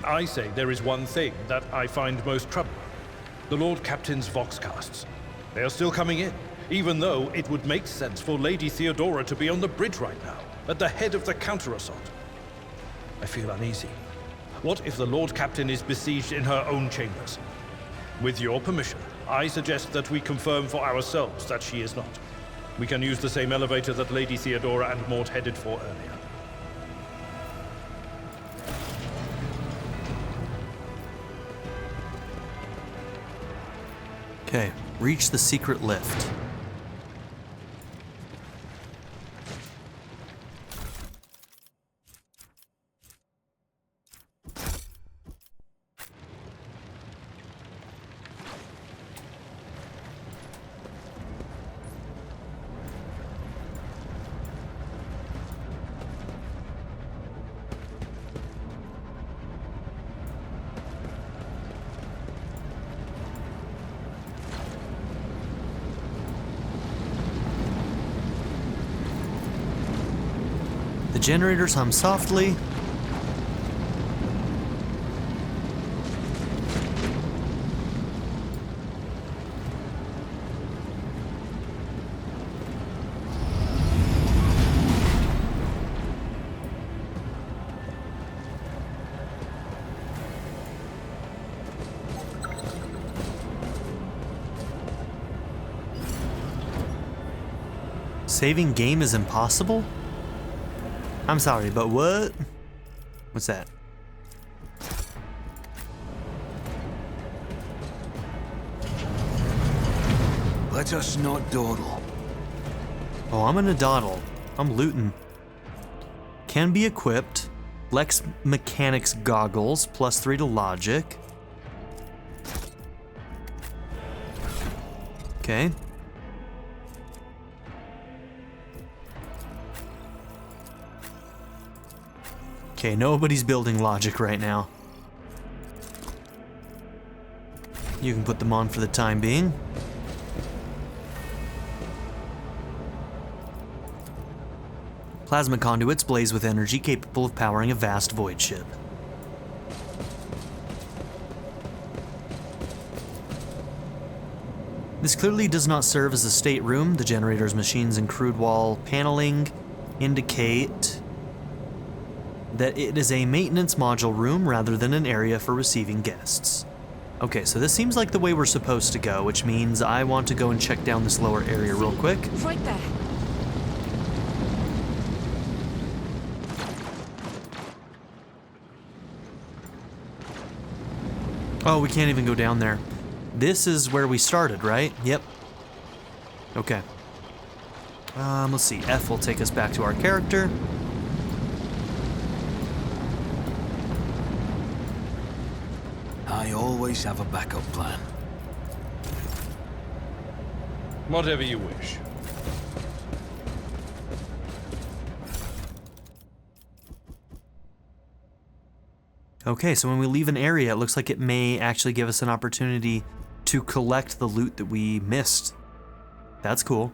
Speaker 5: I say there is one thing that I find most troubling. The Lord Captain's voxcasts. They are still coming in, even though it would make sense for Lady Theodora to be on the bridge right now, at the head of the counter-assault. I feel uneasy. What if the Lord Captain is besieged in her own chambers? With your permission, I suggest that we confirm for ourselves that she is not. We can use the same elevator that Lady Theodora and Mort headed for earlier.
Speaker 1: Okay, reach the secret lift. The generators hum softly. Saving game is impossible? I'm sorry, but what? What's that?
Speaker 2: Let us not dawdle.
Speaker 1: Oh, I'm gonna dawdle. I'm looting. Can be equipped. Lex Mechanics Goggles, +3 to logic. Okay. Okay, nobody's building logic right now. You can put them on for the time being. Plasma conduits blaze with energy capable of powering a vast void ship. This clearly does not serve as a stateroom. The generator's machines and crude wall paneling indicate that it is a maintenance module room rather than an area for receiving guests. Okay, so this seems like the way we're supposed to go, which means I want to go and check down this lower area real quick.
Speaker 8: Right there.
Speaker 1: Oh, we can't even go down there. This is where we started, right? Yep. Okay. Let's see. F will take us back to our character.
Speaker 2: I always have a backup plan.
Speaker 5: Whatever you wish.
Speaker 1: Okay, so when we leave an area, it looks like it may actually give us an opportunity to collect the loot that we missed. That's cool.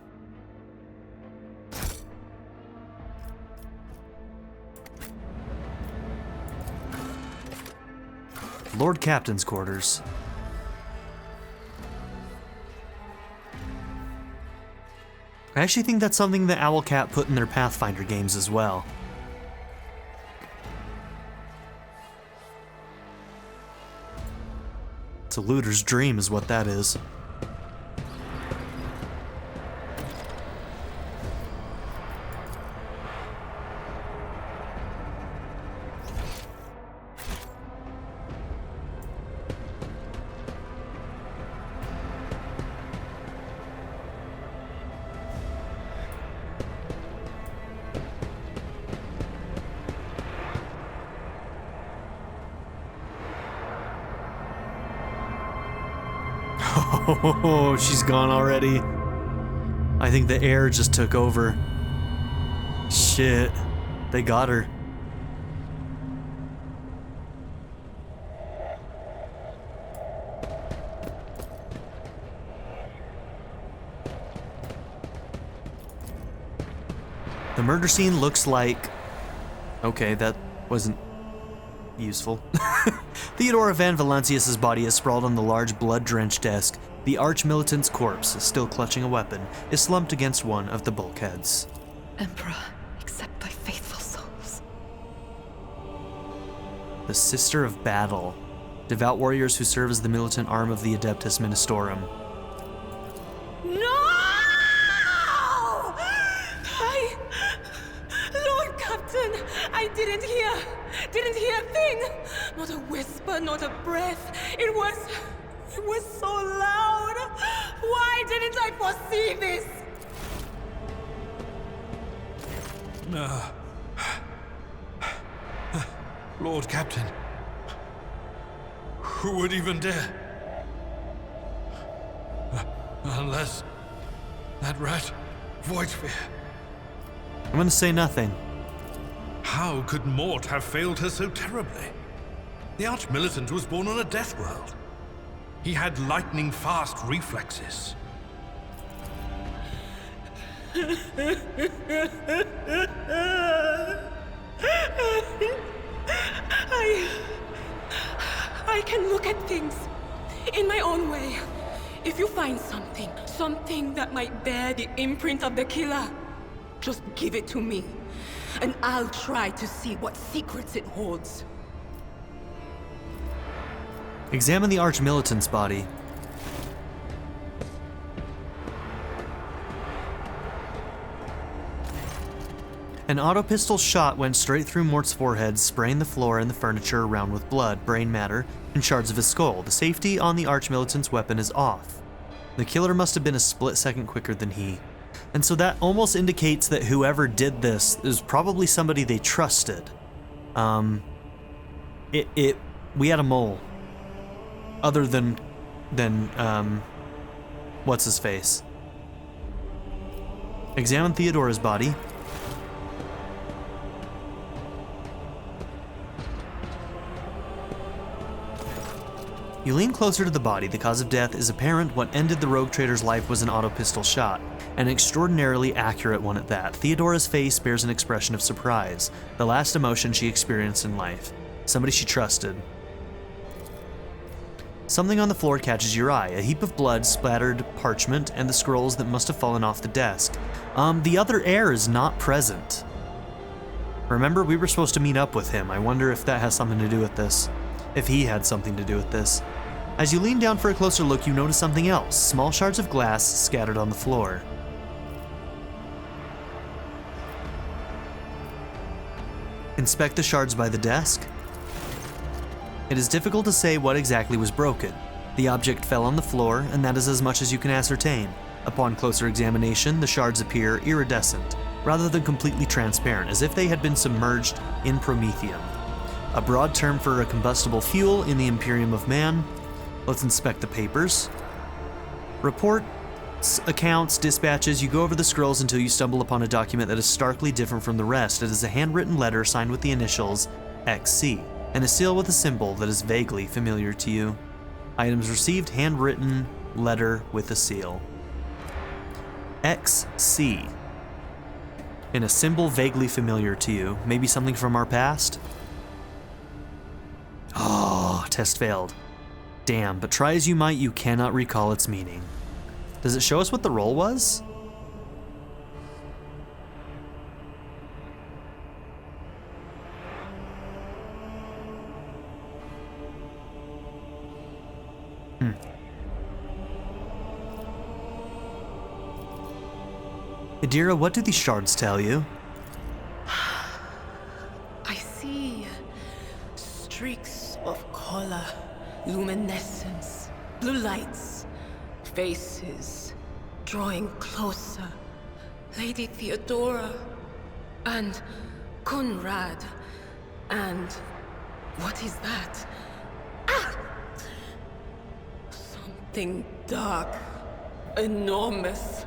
Speaker 1: Lord Captain's quarters. I actually think that's something that Owlcat put in their Pathfinder games as well. It's a looter's dream is what that is. Oh, she's gone already. I think the heir just took over. Shit. They got her. The murder scene looks like... Okay, that wasn't useful. Theodora Van Valancius' body is sprawled on the large blood-drenched desk. The arch-militant's corpse, still clutching a weapon, is slumped against one of the bulkheads.
Speaker 3: Emperor, accept thy faithful souls.
Speaker 1: The Sister of Battle. Devout warriors who serve as the militant arm of the Adeptus Ministorum.
Speaker 8: No! Lord Captain, I didn't hear a thing. Not a whisper, not a breath. It was so loud. Why didn't I foresee this?
Speaker 5: Lord Captain, who would even dare? Unless that rat, Voidsphere.
Speaker 1: I'm gonna say nothing.
Speaker 5: How could Mort have failed her so terribly? The Arch-Militant was born on a death world. He had lightning-fast reflexes.
Speaker 8: I can look at things in my own way. If you find something that might bear the imprint of the killer, just give it to me, and I'll try to see what secrets it holds.
Speaker 1: Examine the Arch-Militant's body. An auto-pistol shot went straight through Mort's forehead, spraying the floor and the furniture around with blood, brain matter, and shards of his skull. The safety on the Arch-Militant's weapon is off. The killer must have been a split second quicker than he. And so that almost indicates that whoever did this is probably somebody they trusted. We had a mole. Other than what's his face? Examine Theodora's body. You lean closer to the body. The cause of death is apparent. What ended the rogue trader's life was an auto-pistol shot, an extraordinarily accurate one at that. Theodora's face bears an expression of surprise, the last emotion she experienced in life. Somebody she trusted. Something on the floor catches your eye, a heap of blood, splattered parchment, and the scrolls that must have fallen off the desk. The other heir is not present. Remember, we were supposed to meet up with him. I wonder if that has something to do with this. If he had something to do with this. As you lean down for a closer look, you notice something else, small shards of glass scattered on the floor. Inspect the shards by the desk. It is difficult to say what exactly was broken. The object fell on the floor, and that is as much as you can ascertain. Upon closer examination, the shards appear iridescent, rather than completely transparent, as if they had been submerged in promethium. A broad term for a combustible fuel in the Imperium of Man. Let's inspect the papers. Reports, accounts, dispatches. You go over the scrolls until you stumble upon a document that is starkly different from the rest. It is a handwritten letter signed with the initials XC, and a seal with a symbol that is vaguely familiar to you. Items received, handwritten letter with a seal. XC. And a symbol vaguely familiar to you. Maybe something from our past? Oh, test failed. Damn, but try as you might, you cannot recall its meaning. Does it show us what the roll was? Idira, what do these shards tell you?
Speaker 8: I see streaks of color, luminescence, blue lights, faces drawing closer. Lady Theodora and Conrad and what is that? Ah! Something dark, enormous.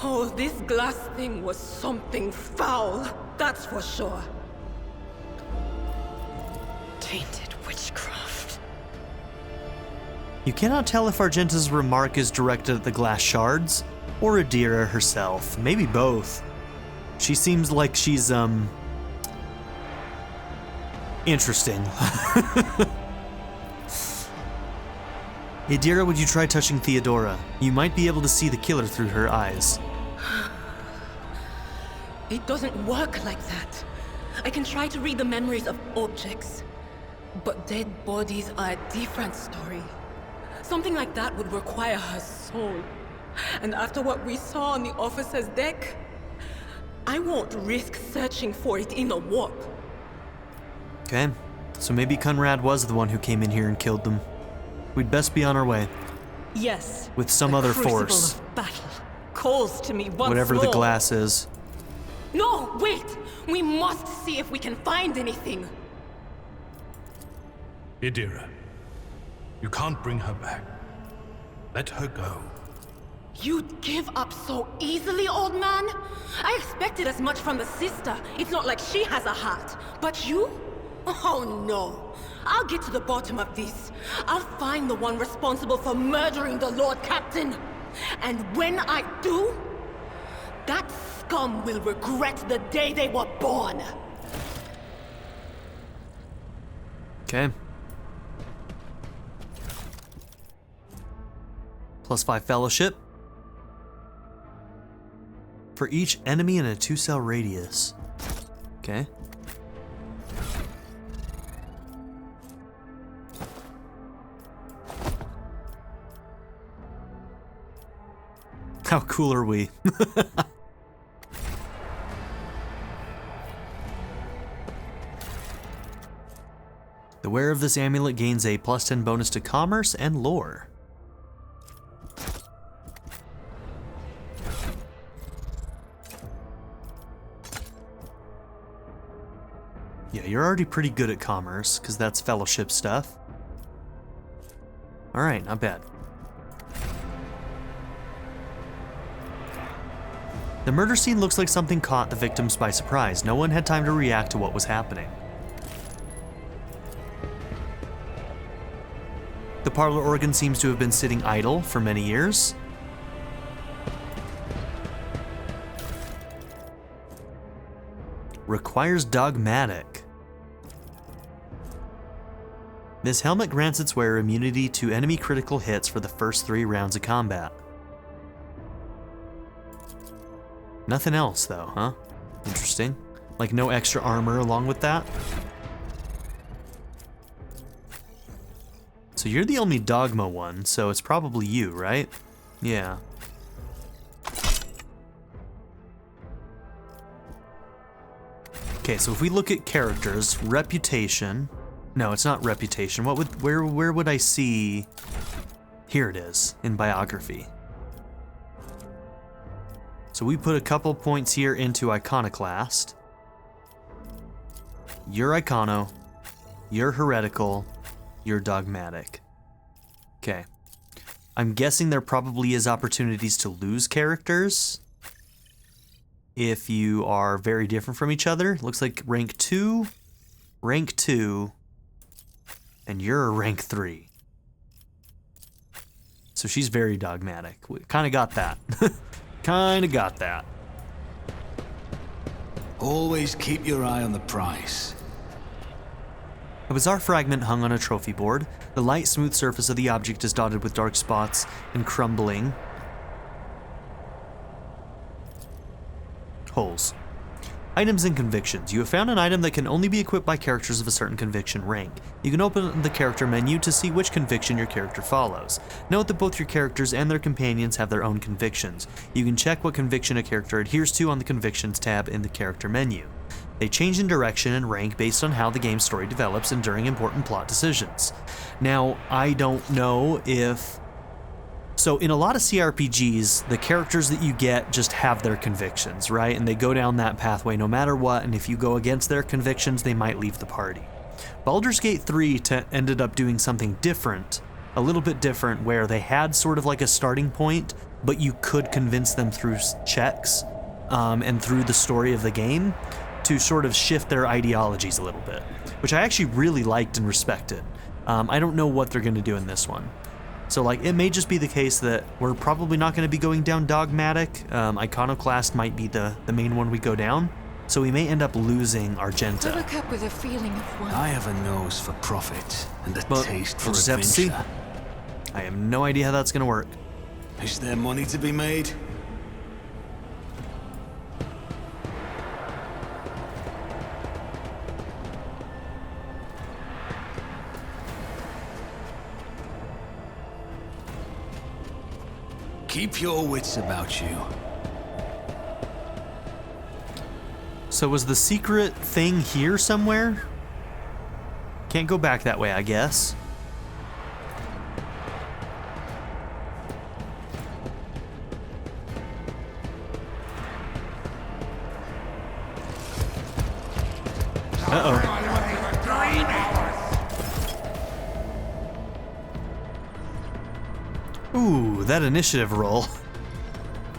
Speaker 8: Oh, this glass thing was something foul, that's for sure. Tainted witchcraft.
Speaker 1: You cannot tell if Argenta's remark is directed at the glass shards or Idira herself. Maybe both. She seems like she's, interesting. Idira, would you try touching Theodora? You might be able to see the killer through her eyes.
Speaker 8: It doesn't work like that. I can try to read the memories of objects, but dead bodies are a different story. Something like that would require her soul. And after what we saw on the officer's deck, I won't risk searching for it in the warp.
Speaker 1: Okay, so maybe Conrad was the one who came in here and killed them. We'd best be on our way.
Speaker 3: Yes.
Speaker 1: With some
Speaker 3: the
Speaker 1: other
Speaker 3: crucible
Speaker 1: force.
Speaker 3: Of battle calls to me once
Speaker 1: Whatever
Speaker 3: more.
Speaker 1: the glass is.
Speaker 8: No, wait! We must see if we can find anything.
Speaker 5: Idira, you can't bring her back. Let her go.
Speaker 8: You'd give up so easily, old man? I expected as much from the sister. It's not like she has a heart. But you? Oh no. I'll get to the bottom of this. I'll find the one responsible for murdering the Lord Captain. And when I do, that scum will regret the day they were born.
Speaker 1: Okay. +5 fellowship. For each enemy in a 2-cell radius. Okay. How cool are we? The wearer of this amulet gains a +10 bonus to commerce and lore. Yeah, you're already pretty good at commerce, because that's fellowship stuff. Alright, not bad. The murder scene looks like something caught the victims by surprise. No one had time to react to what was happening. The parlor organ seems to have been sitting idle for many years. Requires dogmatic. This helmet grants its wearer immunity to enemy critical hits for the first 3 rounds of combat. Nothing else though, huh? Interesting. Like no extra armor along with that? So you're the only Dogma one, so it's probably you, right? Yeah. Okay, so if we look at characters, reputation. No, it's not reputation. What would where would I see? Here it is in biography. So we put a couple points here into Iconoclast. You're Icono. You're heretical. You're dogmatic. Okay. I'm guessing there probably is opportunities to lose characters if you are very different from each other. Looks like rank 2, and you're a rank 3. So she's very dogmatic. We kind of got that. Kind of got that.
Speaker 4: Always keep your eye on the prize.
Speaker 1: A bizarre fragment hung on a trophy board. The light, smooth surface of the object is dotted with dark spots and crumbling holes. Items and convictions. You have found an item that can only be equipped by characters of a certain conviction rank. You can open the character menu to see which conviction your character follows. Note that both your characters and their companions have their own convictions. You can check what conviction a character adheres to on the Convictions tab in the character menu. They change in direction and rank based on how the game's story develops and during important plot decisions. Now, I don't know if... So in a lot of CRPGs, the characters that you get just have their convictions, right? And they go down that pathway no matter what, and if you go against their convictions, they might leave the party. Baldur's Gate 3 ended up doing something different, a little bit different, where they had sort of like a starting point, but you could convince them through checks and through the story of the game to sort of shift their ideologies a little bit, which I actually really liked and respected. I don't know what they're going to do in this one. So like, it may just be the case that we're probably not going to be going down Dogmatic. Iconoclast might be the main one we go down. So we may end up losing Argenta.
Speaker 3: I woke up with a feeling of wonder.
Speaker 4: I have a nose for profit and a taste for
Speaker 1: we'll just have to see.
Speaker 4: adventure.
Speaker 1: I have no idea how that's going to work.
Speaker 4: Is there money to be made? Keep your wits about you.
Speaker 1: So was the secret thing here somewhere? Can't go back that way, I guess. Uh-oh. Ooh, that initiative roll.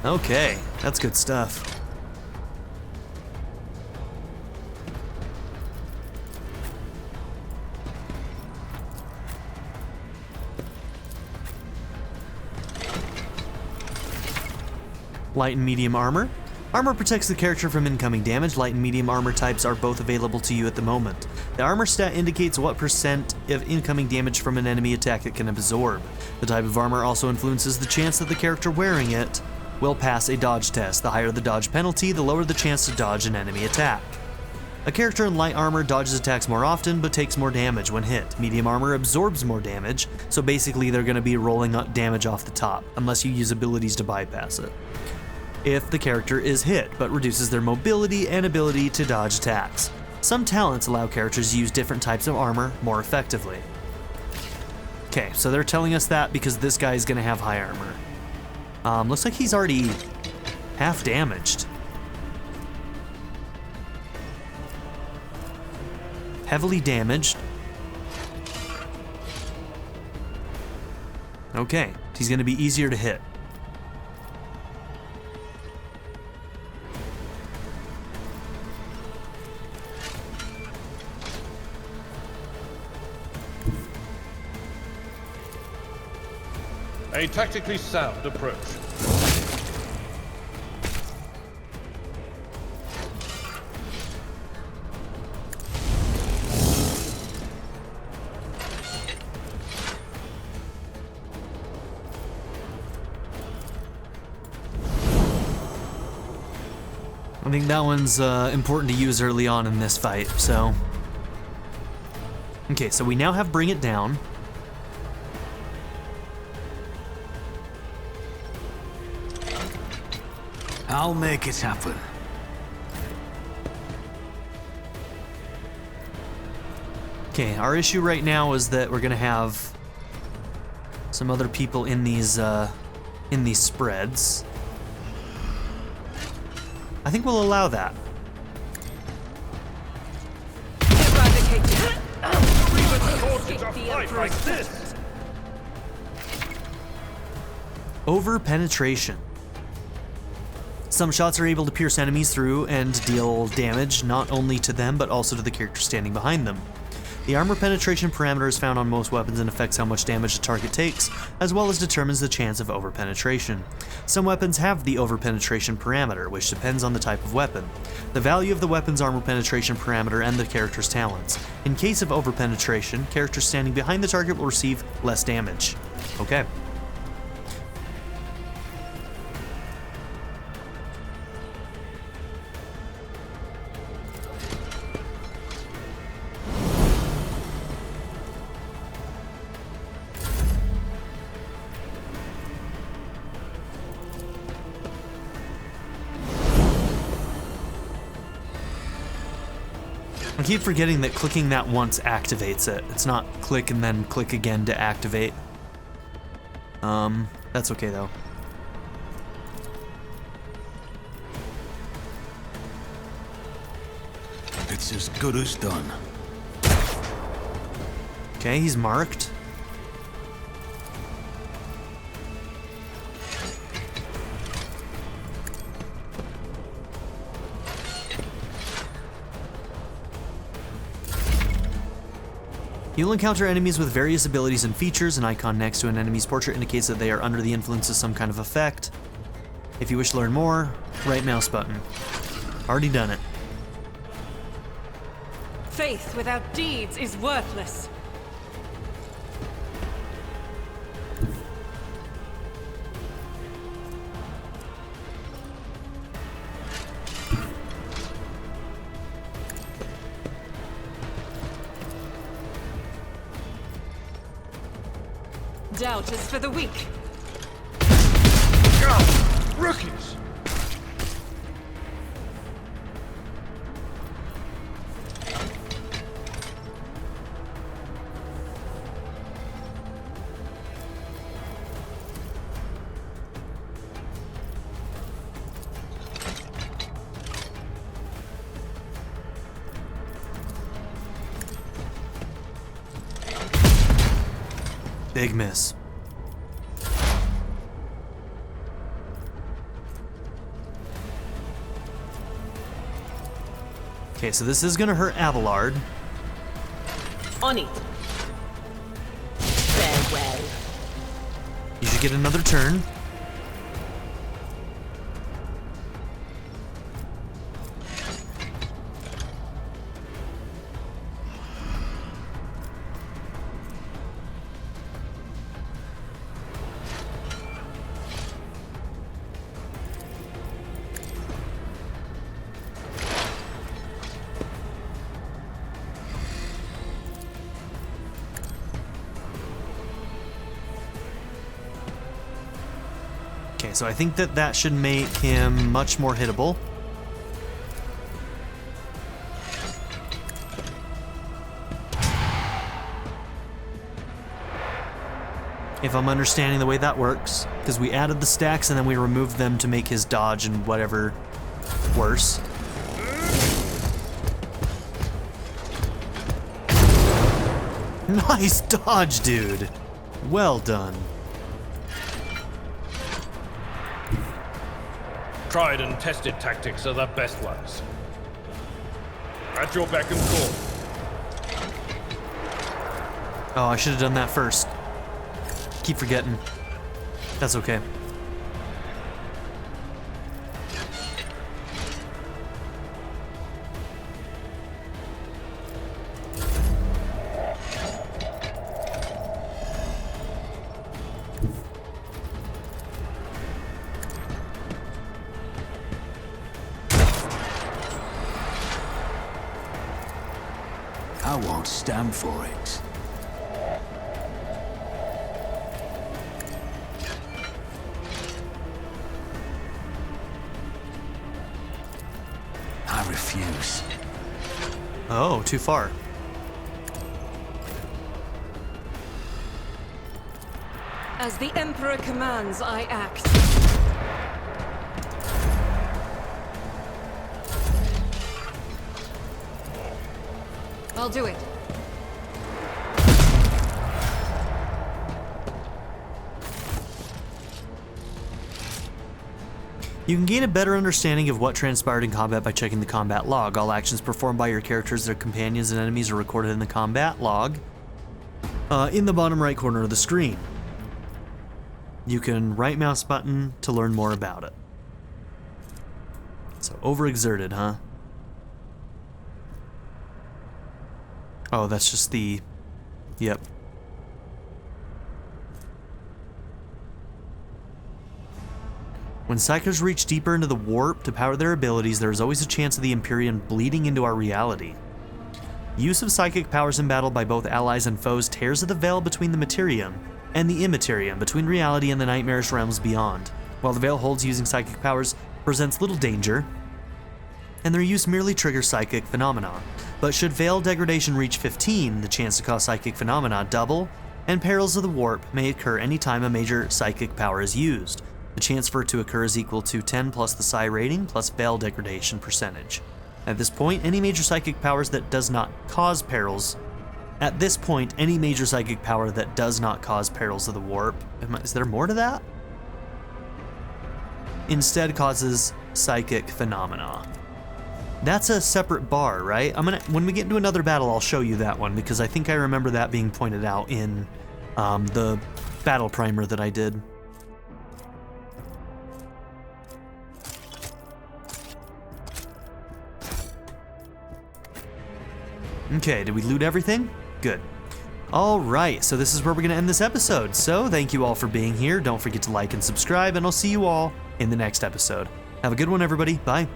Speaker 1: Okay, that's good stuff. Light and medium armor. Armor protects the character from incoming damage. Light and medium armor types are both available to you at the moment. The armor stat indicates what percent of incoming damage from an enemy attack it can absorb. The type of armor also influences the chance that the character wearing it will pass a dodge test. The higher the dodge penalty, the lower the chance to dodge an enemy attack. A character in light armor dodges attacks more often, but takes more damage when hit. Medium armor absorbs more damage, so basically they're going to be rolling damage off the top, unless you use abilities to bypass it. If the character is hit, but reduces their mobility and ability to dodge attacks. Some talents allow characters to use different types of armor more effectively. Okay, so they're telling us that because this guy is going to have high armor. Looks like he's already half damaged. Heavily damaged. Okay, he's going to be easier to hit.
Speaker 5: A tactically sound approach.
Speaker 1: I think that one's important to use early on in this fight, so... Okay, so we now have Bring It Down.
Speaker 4: I'll make it happen.
Speaker 1: Okay, our issue right now is that we're gonna have some other people in these spreads. I think we'll allow that. Over penetration. Some shots are able to pierce enemies through and deal damage not only to them but also to the character standing behind them. The armor penetration parameter is found on most weapons and affects how much damage the target takes, as well as determines the chance of over-penetration. Some weapons have the over-penetration parameter, which depends on the type of weapon, the value of the weapon's armor penetration parameter, and the character's talents. In case of over-penetration, characters standing behind the target will receive less damage. Okay. I keep forgetting that clicking that once activates it. It's not click and then click again to activate. That's okay though.
Speaker 4: It's as good as done.
Speaker 1: Okay, he's marked. You'll encounter enemies with various abilities and features. An icon next to an enemy's portrait indicates that they are under the influence of some kind of effect. If you wish to learn more, right mouse button. Already done it.
Speaker 3: Faith without deeds is worthless. Doubt is for the weak.
Speaker 5: Rookies!
Speaker 1: Big miss. Okay, so this is gonna hurt Abelard.
Speaker 7: On it. Farewell.
Speaker 1: You should get another turn. Okay, so I think that should make him much more hittable. If I'm understanding the way that works, because we added the stacks and then we removed them to make his dodge and whatever worse. Nice dodge, dude. Well done.
Speaker 5: Tried and tested tactics are the best ones. At your beck and call.
Speaker 1: Oh, I should have done that first. Keep forgetting. That's okay.
Speaker 4: I won't stand for it. I refuse.
Speaker 1: Oh, too far.
Speaker 3: As the Emperor commands, I act. I'll do it.
Speaker 1: You can gain a better understanding of what transpired in combat by checking the combat log. All actions performed by your characters, their companions, and enemies are recorded in the combat log in the bottom right corner of the screen. You can right mouse button to learn more about it. So overexerted, huh? Oh, that's just the... Yep. When Psychers reach deeper into the warp to power their abilities, there is always a chance of the Imperium bleeding into our reality. Use of psychic powers in battle by both allies and foes tears at the veil between the Materium and the Immaterium, between reality and the nightmarish realms beyond. While the veil holds, using psychic powers presents little danger, and their use merely triggers psychic phenomena. But should veil degradation reach 15, the chance to cause psychic phenomena double, and perils of the warp may occur anytime a major psychic power is used. The chance for it to occur is equal to 10 plus the psi rating plus veil degradation percentage. At this point, any major psychic powers that does not cause perils. At this point, any major psychic power that does not cause perils of the warp. Is there more to that? Instead causes psychic phenomena. That's a separate bar, right? When we get into another battle, I'll show you that one, because I think I remember that being pointed out in the battle primer that I did. Okay, did we loot everything? Good. All right, so this is where we're going to end this episode. So thank you all for being here. Don't forget to like and subscribe, and I'll see you all in the next episode. Have a good one, everybody. Bye.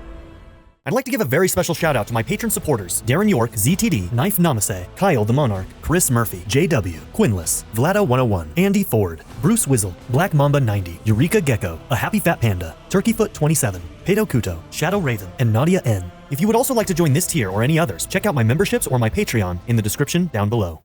Speaker 1: I'd like to give a very special shout out to my patron supporters: Darren York, ZTD, Knife Namaste, Kyle the Monarch, Chris Murphy, JW, Quinless, Vlado101, Andy Ford, Bruce Wizzle, Black Mamba 90, Eureka Gecko, A Happy Fat Panda, Turkeyfoot 27, Pedo Kuto, Shadow Raven, and Nadia N. If you would also like to join this tier or any others, check out my memberships or my Patreon in the description down below.